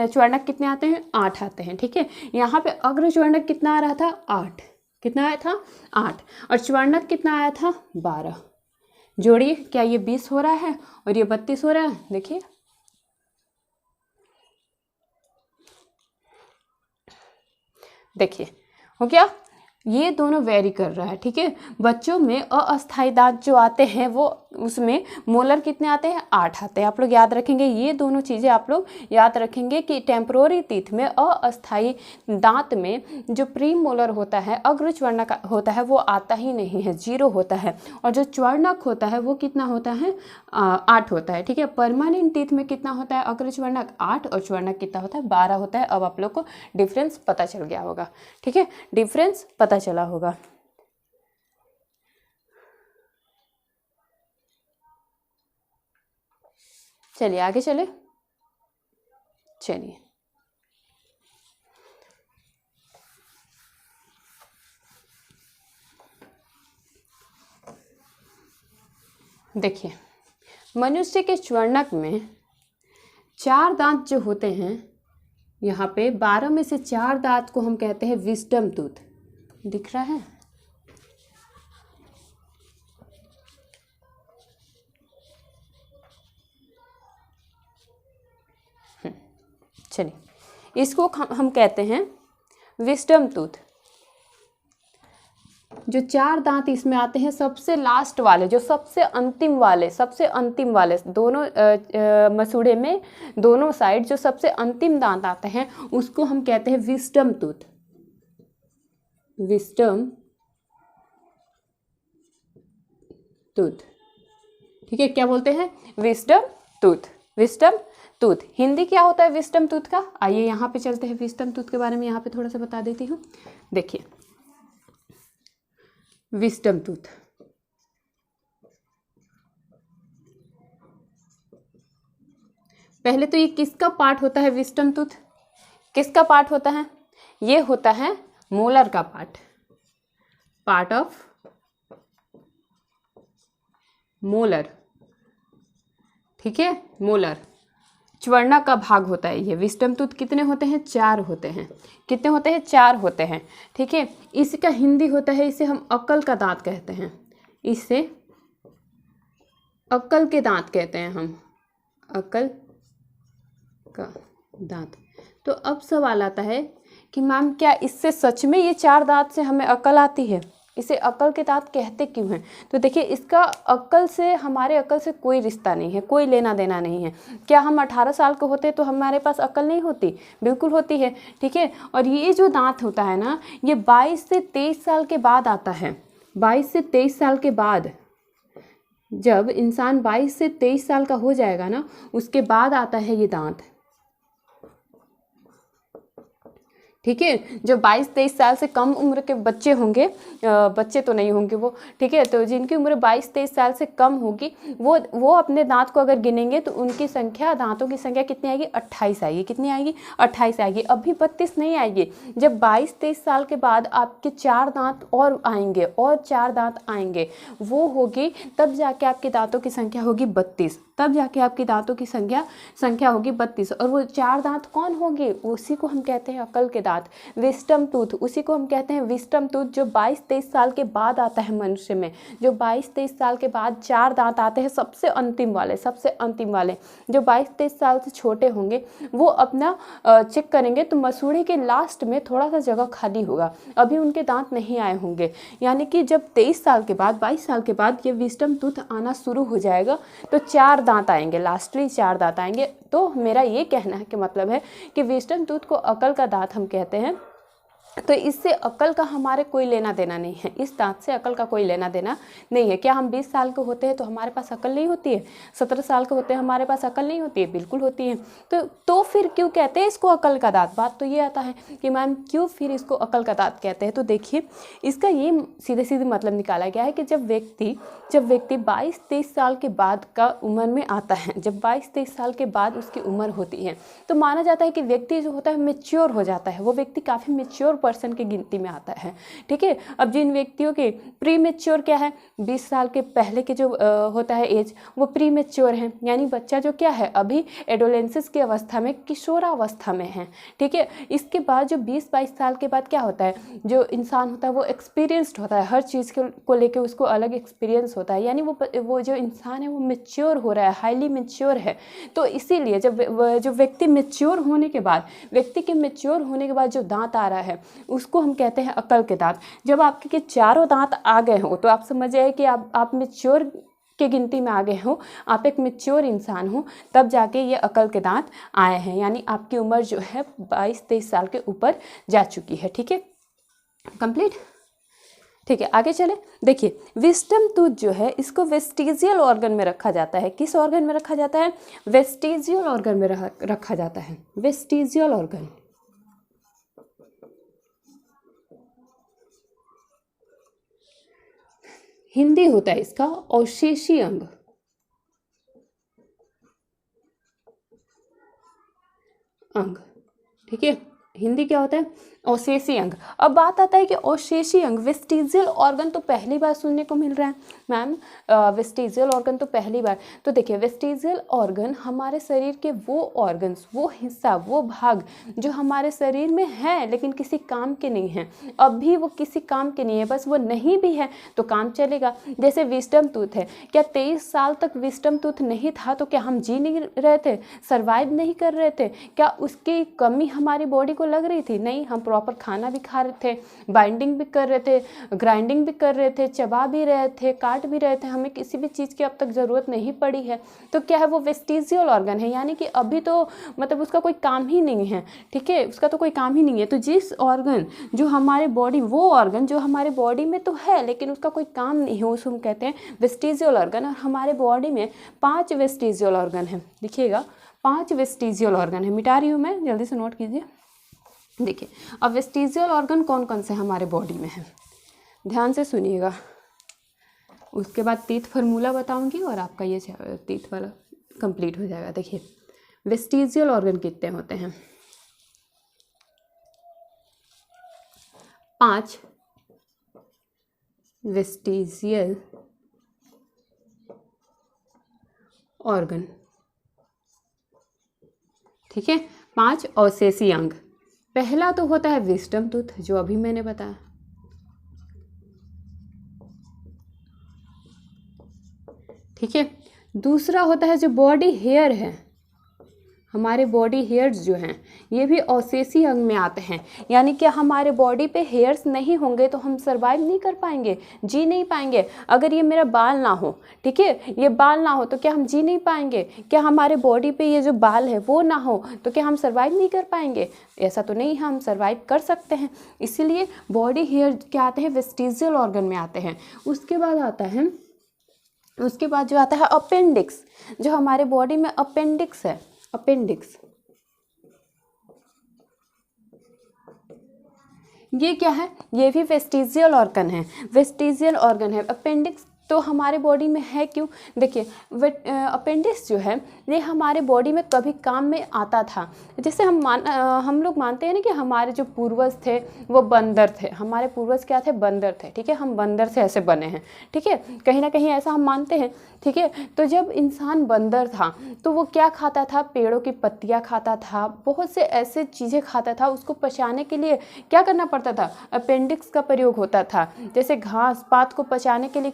Speaker 1: च्वर्णक कितने आते हैं? 8 आते हैं, ठीक है। यहाँ पे अग्रच्वर्णक कितना आ रहा था? 8। कितना आया था? 8। और च्वर्णक कितना आया था? 12। जोड़िए, क्या ये 20 हो रहा है और ये 32 हो रहा है? देखिए, देखिए हो गया। ये दोनों वेरी कर रहा है, ठीक है। बच्चों में अस्थायी दांत जो आते हैं वो उसमें मोलर कितने आते हैं? 8 आते हैं। आप लोग याद रखेंगे, ये दोनों चीज़ें आप लोग याद रखेंगे कि टेम्पोररी टीथ में अस्थायी दांत में जो प्री मोलर होता है, अग्रच्वर्णक होता है, वो आता ही नहीं है, 0 होता है। और जो च्वर्णक होता है वो कितना होता है? 8 होता है, ठीक है। परमानेंट टीथ में कितना होता है? अग्रच्वर्णक 8 और च्वर्णक कितना होता है? 12 होता है। अब आप लोग को डिफरेंस पता चल गया होगा, ठीक है, डिफरेंस पता चला होगा। चलिए आगे चले। चलिए देखिए, मनुष्य के च्वर्णक में 4 दांत जो होते हैं, यहाँ पे 12 में से 4 दांत को हम कहते हैं विस्डम टूथ। दिख रहा है? चलिए, इसको हम कहते हैं विस्डम टूथ। जो 4 दांत इसमें आते हैं, सबसे लास्ट वाले, जो सबसे अंतिम वाले दोनों मसूड़े में दोनों साइड जो सबसे अंतिम दांत आते हैं उसको हम कहते हैं विस्डम टूथ। विस्डम टूथ, ठीक है। क्या बोलते हैं? Wisdom tooth. Wisdom tooth Hindi क्या होता है विस्डम टूथ का? आइए यहाँ पे चलते हैं, विस्डम टूथ के बारे में यहाँ पे थोड़ा सा बता देती हूँ। देखिए, विस्डम टूथ, पहले तो ये किसका पार्ट होता है? विस्डम टूथ किसका पार्ट होता है? ये होता है मोलर का पार्ट ऑफ मोलर, ठीक है, मोलर च्वर्णक का भाग होता है ये। विस्डम टूथ कितने होते हैं? 4 होते हैं। कितने होते हैं? 4 होते हैं, ठीक है। इसका हिंदी होता है, इसे हम अक्ल का दांत कहते हैं। इसे अक्ल के दांत कहते हैं हम, अक्ल का दांत। तो अब सवाल आता है कि मैम क्या इससे सच में ये 4 दांत से हमें अक्ल आती है? इसे अक्ल के दांत कहते क्यों हैं? तो देखिए, इसका अक्ल से, हमारे अक्ल से कोई रिश्ता नहीं है, कोई लेना देना नहीं है। क्या हम 18 साल के होते तो हमारे पास अक्ल नहीं होती? बिल्कुल होती है, ठीक है। और ये जो दांत होता है ना, ये 22 से 23 साल के बाद आता है। 22 से 23 साल के बाद, जब इंसान 22 से 23 साल का हो जाएगा ना, उसके बाद आता है ये दांत, ठीक है। जो 22-23 साल से कम उम्र के बच्चे होंगे, बच्चे तो नहीं होंगे वो, ठीक है, तो जिनकी उम्र 22-23 साल से कम होगी, वो अपने दांत को अगर गिनेंगे तो उनकी संख्या, दांतों की संख्या कितनी आएगी? 28 आएगी। कितनी आएगी? 28 आएगी। अभी 32 नहीं आएगी। जब 22-23 साल के बाद आपके 4 दांत और आएंगे, और 4 दांत आएंगे, वो होगी, तब जाके आपके दांतों की संख्या होगी 32। तब जाके आपकी दांतों की संख्या होगी 32। और वो 4 दांत कौन होंगे? उसी को हम कहते हैं अकल के दांत, विस्टम टूथ। उसी को हम कहते हैं विस्टम टूथ, जो 22-23 साल के बाद आता है मनुष्य में। जो 22-23 साल के बाद 4 दांत आते हैं, सबसे अंतिम वाले, सबसे अंतिम वाले। जो 22-23 साल से छोटे होंगे वो अपना चेक करेंगे तो मसूड़े के लास्ट में थोड़ा सा जगह खाली होगा, अभी उनके दांत नहीं आए होंगे। यानी कि जब 23 साल के बाद, 22 साल के बाद ये विस्टम टूथ आना शुरू हो जाएगा तो 4 दांत आएंगे, लास्टली 4 दांत आएंगे। तो मेरा ये कहना है कि मतलब है कि विस्डम टूथ को अकल का दांत हम कहते हैं। तो इससे अकल का हमारे कोई लेना देना नहीं है, इस दांत से अकल का कोई लेना देना नहीं है। क्या हम 20 साल के होते हैं तो हमारे पास अकल नहीं होती है? 17 साल के होते हैं हमारे पास अकल नहीं होती है? बिल्कुल होती है। तो फिर क्यों कहते हैं इसको अकल का दांत? बात तो ये आता है कि मैम क्यों फिर इसको अकल का दांत कहते हैं। तो देखिए, इसका ये सीधे सीधे मतलब निकाला गया है कि जब व्यक्ति 22-23 साल के बाद का उम्र में आता है, जब 22-23 साल के बाद उसकी उम्र होती है, तो माना जाता है कि व्यक्ति जो होता है मेच्योर हो जाता है। वो व्यक्ति काफ़ी मेच्योर पर्सन की गिनती में आता है, ठीक है। अब जिन व्यक्तियों के प्री मेच्योर क्या है, 20 साल के पहले के जो होता है एज, वो प्री मेच्योर है। यानी बच्चा जो क्या है, अभी एडोलेंसिस की अवस्था में, किशोरावस्था में है, ठीक है। इसके बाद जो 20-22 साल के बाद क्या होता है, जो इंसान होता है वो एक्सपीरियंस्ड होता है, हर चीज़ को लेकर उसको अलग एक्सपीरियंस होता है। यानी वो जो इंसान है वो मेच्योर हो रहा है, हाईली मेच्योर है। तो इसीलिए जो व्यक्ति मेच्योर होने के बाद, व्यक्ति के मेच्योर होने के बाद जो दांत आ रहा है उसको हम कहते हैं अकल के दांत। जब आपके के चारों दांत आ गए हो तो आप समझ जाइए कि आप मेच्योर के गिनती में आ गए हो, आप एक मेच्योर इंसान हो, तब जाके ये अकल के दांत आए हैं। यानी आपकी उम्र जो है 22-23 साल के ऊपर जा चुकी है, ठीक है। कंप्लीट, ठीक है। आगे चले, देखिए विस्डम टूथ जो है इसको वेस्टिजियल ऑर्गन में रखा जाता है। किस ऑर्गन में रखा जाता है? वेस्टिजियल ऑर्गन में रखा जाता है, वेस्टिजियल ऑर्गन। हिंदी होता है इसका अवशेषी अंग, ठीक है। हिंदी क्या होता है? अवशेषी अंग। अब बात आता है कि अवशेषी अंग, वेस्टिजियल ऑर्गन तो पहली बार सुनने को मिल रहा है मैम, वेस्टिजियल ऑर्गन तो पहली बार। तो देखिए, वेस्टिजियल ऑर्गन हमारे शरीर के वो ऑर्गन्स, वो हिस्सा, वो भाग जो हमारे शरीर में है लेकिन किसी काम के नहीं है। अभी वो किसी काम के नहीं है, बस वो नहीं भी है तो काम चलेगा। जैसे विस्डम टूथ है, क्या 23 साल तक विस्डम टूथ नहीं था तो क्या हम जी नहीं रहे थे, सर्वाइव नहीं कर रहे थे? क्या उसकी कमी हमारी बॉडी को लग रही थी? नहीं, हम प्रॉपर खाना भी खा रहे थे, बाइंडिंग भी कर रहे थे, ग्राइंडिंग भी कर रहे थे, चबा भी रहे थे, काट भी रहे थे, हमें किसी भी चीज़ की अब तक ज़रूरत नहीं पड़ी है। तो क्या है, वो वेस्टिजियल ऑर्गन है, यानी कि अभी तो मतलब उसका कोई काम ही नहीं है, ठीक है, उसका तो कोई काम ही नहीं है। तो जिस ऑर्गन जो हमारे बॉडी, वो ऑर्गन जो हमारे बॉडी में तो है लेकिन उसका कोई काम नहीं है, उसको हम कहते हैं वेस्टिजियल ऑर्गन। और हमारे बॉडी में 5 वेस्टिजियल ऑर्गन है, देखिएगा 5 वेस्टिजियल ऑर्गन है। मिटा रही हूँ मैं, जल्दी से नोट कीजिए। देखिए, अब वेस्टिजियल ऑर्गन कौन कौन से हमारे बॉडी में है, ध्यान से सुनिएगा। उसके बाद टीथ फार्मूला बताऊंगी और आपका ये टीथ वाला कंप्लीट हो जाएगा। देखिए, वेस्टिजियल ऑर्गन कितने होते हैं? 5 वेस्टिजियल ऑर्गन, ठीक है। 5 अवशेषी अंग। पहला तो होता है विस्डम टूथ, जो अभी मैंने बताया। ठीक है। दूसरा होता है जो बॉडी हेयर है, हमारे बॉडी हेयर्स जो हैं ये भी औसेसी अंग में आते हैं। यानी कि हमारे बॉडी पे हेयर्स नहीं होंगे तो हम सर्वाइव नहीं कर पाएंगे, जी नहीं पाएंगे। अगर ये मेरा बाल ना हो, ठीक है, ये बाल ना हो तो क्या हम जी नहीं पाएंगे? क्या हमारे बॉडी पे ये जो बाल है वो ना हो तो क्या हम सर्वाइव नहीं कर पाएंगे? ऐसा तो नहीं, हम सर्वाइव कर सकते हैं। इसीलिए बॉडी हेयर क्या आते हैं, वेस्टिजियल ऑर्गन में आते हैं। उसके बाद जो आता है अपेंडिक्स, जो हमारे बॉडी में अपेंडिक्स है, अपेंडिक्स ये क्या है? ये भी वेस्टिजियल ऑर्गन है, वेस्टिजियल ऑर्गन है। अपेंडिक्स तो हमारे बॉडी में है क्यों? देखिए, अपेंडिक्स जो है ये हमारे बॉडी में कभी काम में आता था। जैसे हम लोग मानते हैं ना कि हमारे जो पूर्वज थे वो बंदर थे, हमारे पूर्वज क्या थे? बंदर थे, ठीक है, हम बंदर से ऐसे बने हैं, ठीक है, कहीं ना कहीं ऐसा हम मानते हैं, ठीक है। तो जब इंसान बंदर था तो वो क्या खाता था? पेड़ों की पत्तियाँ खाता था, बहुत से ऐसे चीज़ें खाता था। उसको पचाने के लिए क्या करना पड़ता था? अपेंडिक्स का प्रयोग होता था। जैसे घास पात को पचाने के लिए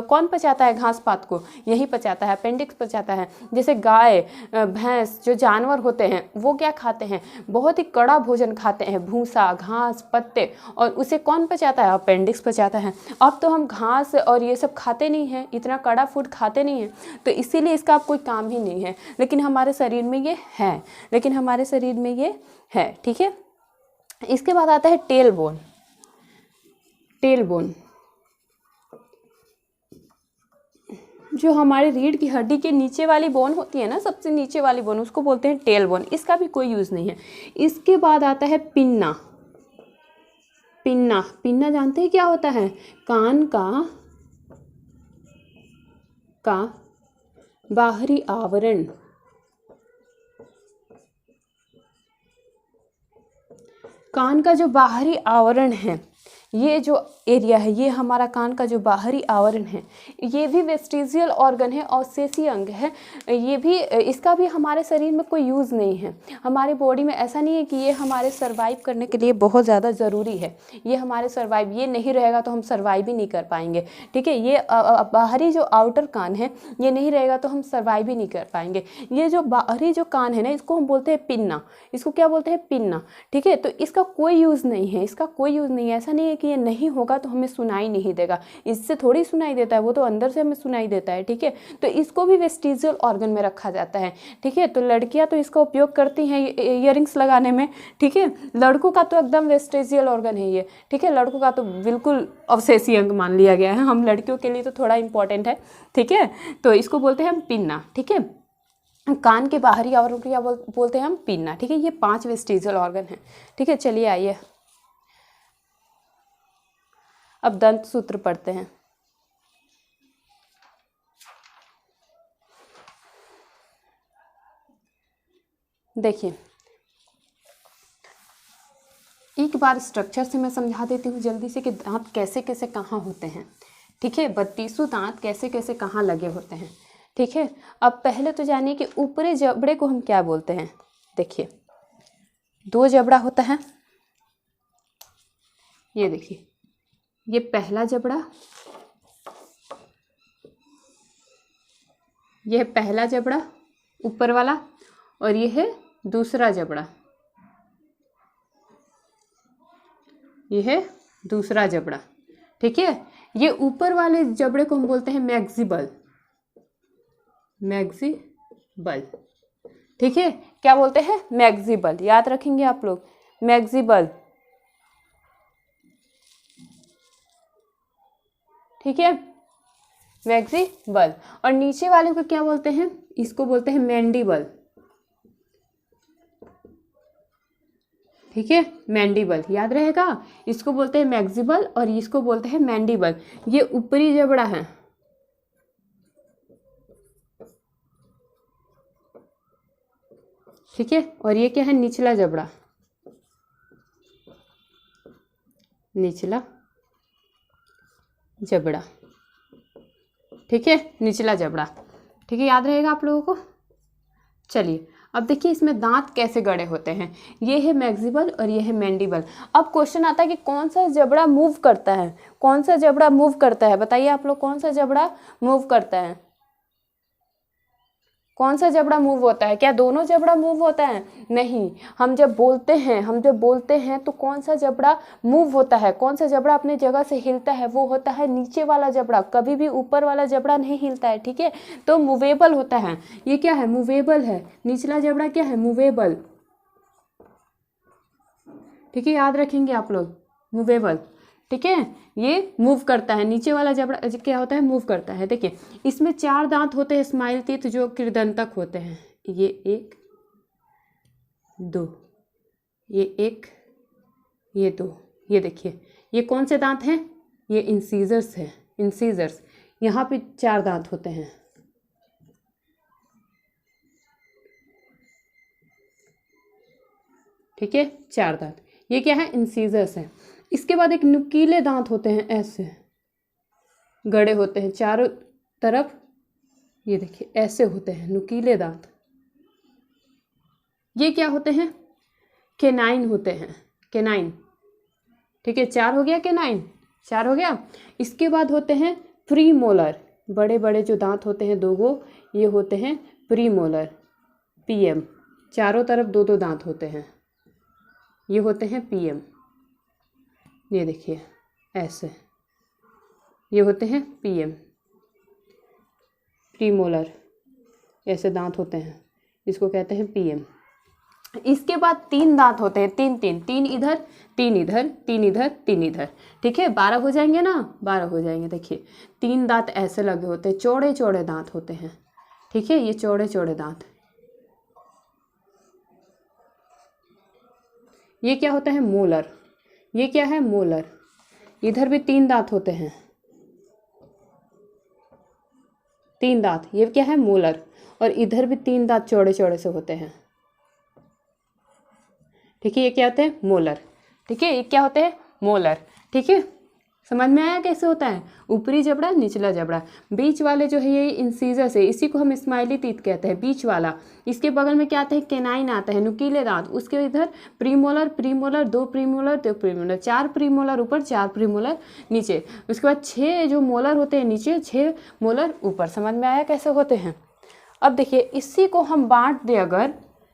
Speaker 1: कौन पचाता है घास पात को? यही पचाता है, अपेंडिक्स पचाता है। जैसे गाय भैंस जो जानवर होते हैं वो क्या खाते हैं? बहुत ही कड़ा भोजन खाते हैं, भूसा घास पत्ते, और उसे कौन पचाता है? अपेंडिक्स पचाता है। अब तो हम घास और ये सब खाते नहीं हैं, इतना कड़ा फूड खाते नहीं हैं, तो इसीलिए इसका अब कोई काम ही नहीं है, लेकिन हमारे शरीर में ये है, ठीक है। इसके बाद आता है टेल बोन। टेल बोन जो हमारे रीढ़ की हड्डी के नीचे वाली बोन होती है ना, सबसे नीचे वाली बोन, उसको बोलते हैं टेल बोन। इसका भी कोई यूज़ नहीं है। इसके बाद आता है पिन्ना। पिन्ना, पिन्ना जानते हैं क्या होता है? कान का बाहरी आवरण, कान का जो बाहरी आवरण है, ये जो एरिया है, ये हमारा कान का जो बाहरी आवरण है, ये भी वेस्टिजियल ऑर्गन है, औसेसी अंग है। ये भी, इसका भी हमारे शरीर में कोई यूज़ नहीं है। हमारे बॉडी में ऐसा नहीं है कि ये हमारे सर्वाइव करने के लिए बहुत ज़्यादा ज़रूरी है। ये हमारे सर्वाइव, ये नहीं रहेगा तो हम सर्वाइव ही नहीं कर पाएंगे, ठीक है। ये बाहरी जो आउटर कान है ये नहीं रहेगा तो हम सर्वाइव ही नहीं कर पाएंगे। ये जो बाहरी जो कान है ना, इसको हम बोलते हैं पिन्ना। इसको क्या बोलते हैं? पिन्ना, ठीक है। तो इसका कोई यूज़ नहीं है, इसका कोई यूज़ नहीं है। ऐसा नहीं है कि ये नहीं होगा तो हमें सुनाई नहीं देगा, इससे थोड़ी सुनाई देता है, वो तो अंदर से हमें सुनाई देता है, ठीक है। तो इसको भी वेस्टिजियल ऑर्गन में रखा जाता है, ठीक है। तो लड़कियां तो इसका उपयोग करती हैं ईयरिंग्स लगाने में, ठीक है। लड़कों का तो एकदम वेस्टिजियल ऑर्गन है ये, ठीक है। लड़कों का तो बिल्कुल अवशेषी अंग मान लिया गया है, हम लड़कियों के लिए तो थोड़ा इंपॉर्टेंट है, ठीक है। तो इसको बोलते हैं हम पिन्ना, ठीक है। कान के बाहरी आवरण को क्या बोलते हैं हम? पिन्ना, ठीक है। ये 5 वेस्टिजियल ऑर्गन है, ठीक है। चलिए आइए अब दंत सूत्र पढ़ते हैं। देखिए, एक बार स्ट्रक्चर से मैं समझा देती हूँ जल्दी से कि दांत कैसे कैसे कहाँ होते हैं, ठीक है। 32 दांत कैसे कैसे कहाँ लगे होते हैं, ठीक है। अब पहले तो जानिए कि ऊपरी जबड़े को हम क्या बोलते हैं। देखिए, 2 जबड़ा होता है, ये देखिए, ये पहला जबड़ा, यह है पहला जबड़ा ऊपर वाला, और ये है दूसरा जबड़ा, ये है दूसरा जबड़ा, ठीक है। ये ऊपर वाले जबड़े को हम बोलते हैं मैक्सिबल, मैक्सिबल, ठीक है। क्या बोलते हैं? मैक्सिबल, याद रखेंगे आप लोग, मैक्सिबल, ठीक है, मैक्सिबल। और नीचे वाले को क्या बोलते हैं? इसको बोलते हैं मैंडिबल, ठीक है, मैंडिबल, याद रहेगा। इसको बोलते हैं मैक्सिबल और इसको बोलते हैं मैंडिबल। ये ऊपरी जबड़ा है, ठीक है। और ये क्या है? निचला जबड़ा, निचला जबड़ा, ठीक है, निचला जबड़ा, ठीक है, याद रहेगा आप लोगों को। चलिए अब देखिए इसमें दांत कैसे गड़े होते हैं, ये है मैक्सिबल और ये है मैंडिबल। अब क्वेश्चन आता है कि कौन सा जबड़ा मूव करता है, कौन सा जबड़ा मूव करता है, बताइए आप लोग कौन सा जबड़ा मूव करता है, कौन सा जबड़ा मूव होता है? क्या दोनों जबड़ा मूव होता है? नहीं, हम जब बोलते हैं तो कौन सा जबड़ा मूव होता है, कौन सा जबड़ा अपने जगह से हिलता है, वो होता है नीचे वाला जबड़ा, कभी भी ऊपर वाला जबड़ा नहीं हिलता है, ठीक है। तो मूवेबल होता है, ये क्या है, मूवेबल है, निचला जबड़ा क्या है, मूवेबल, ठीक है, याद रखेंगे आप लोग, मूवेबल, ठीक है, ये मूव करता है, नीचे वाला जबड़ा क्या होता है, मूव करता है। देखिए इसमें 4 दांत होते हैं स्माइल टीथ जो कृदंतक होते हैं, ये 1 2, ये 1 ये 2, ये देखिए ये कौन से दांत हैं, ये इंसीजर्स है, इंसीजर्स, यहाँ पे 4 दांत होते हैं, ठीक है, 4 दांत, ये क्या है, इंसीजर्स है। इसके बाद एक नुकीले दांत होते हैं, ऐसे गड़े होते हैं चारों तरफ, ये देखिए ऐसे होते हैं नुकीले दांत, ये क्या होते हैं, केनाइन होते हैं, केनाइन, ठीक है, 4 हो गया, केनाइन 4 हो गया। इसके बाद होते हैं प्रीमोलर, बड़े बड़े जो दांत होते हैं 2 गो, ये होते हैं प्रीमोलर, पीएम, चारों तरफ 2-2 दांत होते हैं, ये होते हैं पीएम, ये देखिए ऐसे, ये होते हैं पीएम, प्रीमोलर, ऐसे दांत होते हैं, इसको कहते हैं पीएम। इसके बाद 3 दांत होते हैं, 3 इधर 3 इधर 3 इधर 3 इधर, ठीक है, 12 हो जाएंगे ना, 12 हो जाएंगे। देखिए 3 दांत ऐसे लगे होते हैं, चौड़े चौड़े दांत होते हैं, ठीक है, ये चौड़े चौड़े दांत, ये क्या होता है, मोलर, ये क्या है, मोलर। इधर भी 3 दांत होते हैं, 3 दांत, ये क्या है, मोलर, और इधर भी 3 दांत चौड़े चौड़े से होते हैं, ठीक है, ये क्या होते हैं, मोलर, ठीक है, ये क्या होते हैं, मोलर, ठीक है। समझ में आया कैसे होता है, ऊपरी जबड़ा निचला जबड़ा, बीच वाले जो है ये इंसीजर्स है, इसी को हम स्माइली टीथ कहते हैं, बीच वाला। इसके बगल में क्या आता है, केनाइन आता है, नुकीले दांत, उसके इधर premolar, premolar 2 premolar 2 premolar, 4 premolar ऊपर 4 प्रीमोलर नीचे, उसके बाद 6 जो मोलर होते हैं नीचे, 6 मोलर ऊपर। समझ में आया कैसे होते हैं। अब देखिए इसी को हम बांट दें अगर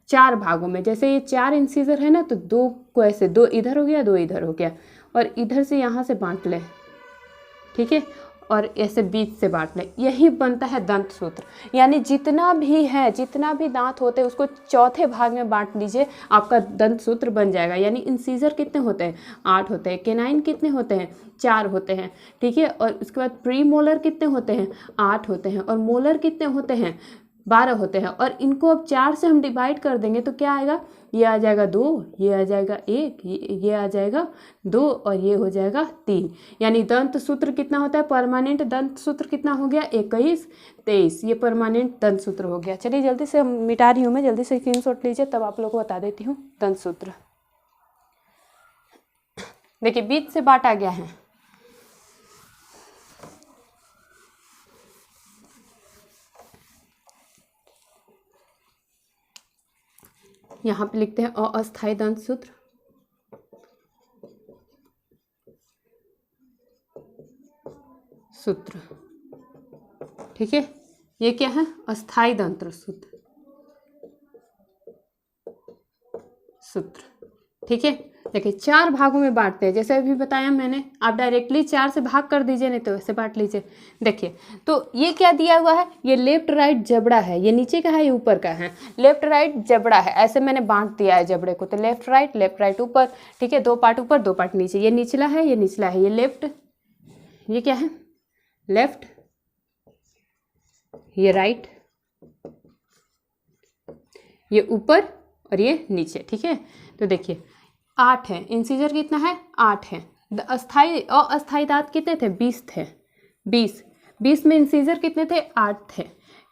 Speaker 1: 4 भागों में, जैसे ये 4 इंसीजर है ना, तो 2 को ऐसे, 2 इधर हो गया 2 इधर हो गया, और इधर से यहाँ से बांट लें, ठीक है, और ऐसे बीच से बांट लें, यही बनता है दंत सूत्र। यानी जितना भी है, जितना भी दांत होते हैं उसको चौथे भाग में बांट लीजिए, आपका दंत सूत्र बन जाएगा। यानी इंसीजर कितने होते हैं, 8 होते हैं, केनाइन कितने होते हैं, 4 होते हैं, ठीक है, और उसके बाद प्रीमोलर कितने होते हैं, 8 होते हैं, और मोलर कितने होते हैं, 12 होते हैं। और इनको अब 4 से हम डिवाइड कर देंगे तो क्या आएगा, ये आ जाएगा 2, ये आ जाएगा 1, ये आ जाएगा 2, और ये हो जाएगा 3। यानी दंत सूत्र कितना होता है, परमानेंट दंत सूत्र कितना हो गया, 21 23, ये परमानेंट दंत सूत्र हो गया। चलिए जल्दी से मिटा रही हूँ मैं, जल्दी से स्क्रीनशॉट लीजिए, तब आप लोग को बता देती हूँ दंत सूत्र। देखिए बीच से बांटा गया है, यहाँ पे लिखते हैं अस्थायी दंत सूत्र, सूत्र, ठीक है, ये क्या है, अस्थायी दंत सूत्र, सूत्र, ठीक है। देखिए 4 भागों में बांटते हैं, जैसे अभी बताया मैंने, आप डायरेक्टली 4 से भाग कर दीजिए, नहीं तो वैसे बांट लीजिए। देखिए तो ये क्या दिया हुआ है, ये लेफ्ट राइट जबड़ा है, ये नीचे का है ये ऊपर का है, लेफ्ट राइट जबड़ा है, ऐसे मैंने बांट दिया है जबड़े को, तो लेफ्ट राइट ऊपर, ठीक है, 2 पार्ट ऊपर 2 पार्ट नीचे, ये निचला है ये निचला है, ये लेफ्ट, ये क्या है, लेफ्ट, ये राइट, ये ऊपर और ये नीचे, ठीक है। तो देखिए 8 है, इंसीजर कितना है, 8 है, अस्थाई और अस्थाई दांत कितने थे, 20 थे, 20 में इंसीजर कितने थे, 8 थे,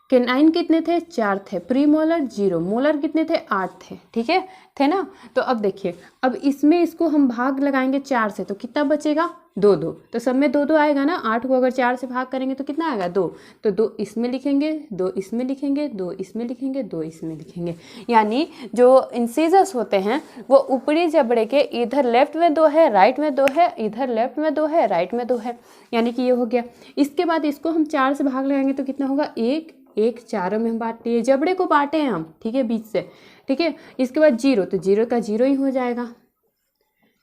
Speaker 1: केनाइन कितने थे, 4 थे, प्रीमोलर 0, मोलर कितने थे, 8 थे, ठीक है, थे ना। तो अब देखिए, अब इसमें इसको हम भाग लगाएंगे 4 से, तो कितना बचेगा, दो दो, तो सब में दो दो आएगा ना। 8 को अगर 4 से भाग करेंगे तो कितना आएगा 2, तो 2 इसमें लिखेंगे, 2 इसमें लिखेंगे, 2 इसमें लिखेंगे, 2 इसमें लिखेंगे। यानी जो इंसीजर्स होते हैं वो ऊपरी जबड़े के इधर लेफ्ट में 2 है, राइट में 2 है, इधर लेफ्ट में 2 है, राइट में 2 है, यानी कि ये हो गया। इसके बाद इसको हम 4 से भाग लगाएंगे तो कितना होगा 1 1, चारों में हम बांटते हैं, जबड़े को बांटे हैं हम, ठीक है, बीच से, ठीक है। इसके बाद 0, तो 0 का 0 ही हो जाएगा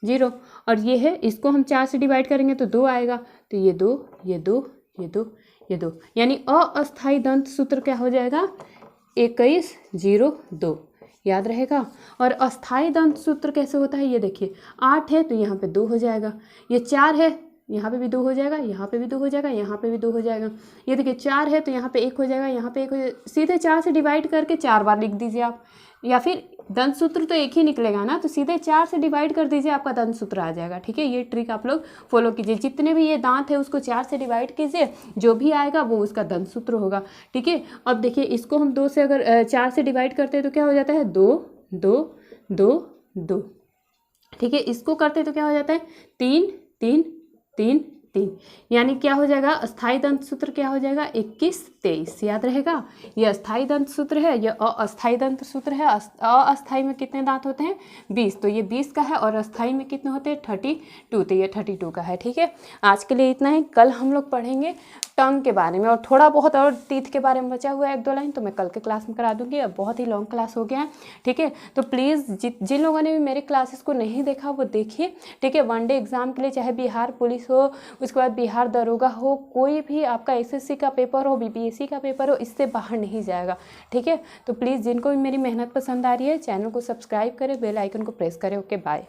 Speaker 1: 0, और ये है, इसको हम 4 से डिवाइड करेंगे तो 2 आएगा, तो ये 2 ये 2 ये 2 ये 2, यानी अस्थाई दंत सूत्र क्या हो जाएगा 21 0 2, याद रहेगा। और अस्थाई दंत सूत्र कैसे होता है ये देखिए, 8 है तो यहाँ पे 2 हो जाएगा, ये 4 है यहाँ पे भी 2 हो जाएगा, यहाँ पे भी 2 हो जाएगा, यहाँ पे भी 2 हो जाएगा। ये देखिए 4 है तो यहाँ पे 1 हो जाएगा, यहाँ पे 1 हो जाएगा। सीधे 4 से डिवाइड करके 4 बार लिख दीजिए आप, या फिर दंत सूत्र तो एक ही निकलेगा ना, तो सीधे 4 से डिवाइड कर दीजिए, आपका दंत सूत्र आ जाएगा, ठीक है। ये ट्रिक आप लोग फॉलो कीजिए, जितने भी ये दांत है उसको 4 से डिवाइड कीजिए, जो भी आएगा वो उसका दंत सूत्र होगा, ठीक है। अब देखिए इसको हम 2 से अगर 4 से डिवाइड करते हैं तो क्या हो जाता है 2 2 2 2, ठीक है। इसको करते तो क्या हो जाता है 3 3 3 3, यानी क्या हो जाएगा अस्थाई दंत सूत्र क्या हो जाएगा 21 23, याद रहेगा। ये अस्थाई दंत सूत्र है, ये अस्थाई दंत सूत्र है। अस्थाई में कितने दांत होते हैं 20, तो ये 20 का है, और अस्थाई में कितने होते हैं 32, तो ये 32 का है, ठीक है। आज के लिए इतना ही, कल हम लोग पढ़ेंगे टंग के बारे में, और थोड़ा बहुत और टीथ के बारे में बचा हुआ है 1-2 लाइन, तो मैं कल के क्लास में करा दूंगी। अब बहुत ही लॉन्ग क्लास हो गया है, ठीक है। तो प्लीज़ जिन लोगों ने भी मेरे क्लासेस को नहीं देखा वो देखिए, ठीक है। वनडे एग्जाम के लिए चाहे बिहार पुलिस हो, उसके बाद बिहार दरोगा हो, कोई भी आपका एसएससी का पेपर हो, बीपीएससी का पेपर हो, इससे बाहर नहीं जाएगा, ठीक है। तो प्लीज़ जिनको भी मेरी मेहनत पसंद आ रही है चैनल को सब्सक्राइब करें, बेल आइकन को प्रेस करें। Okay bye.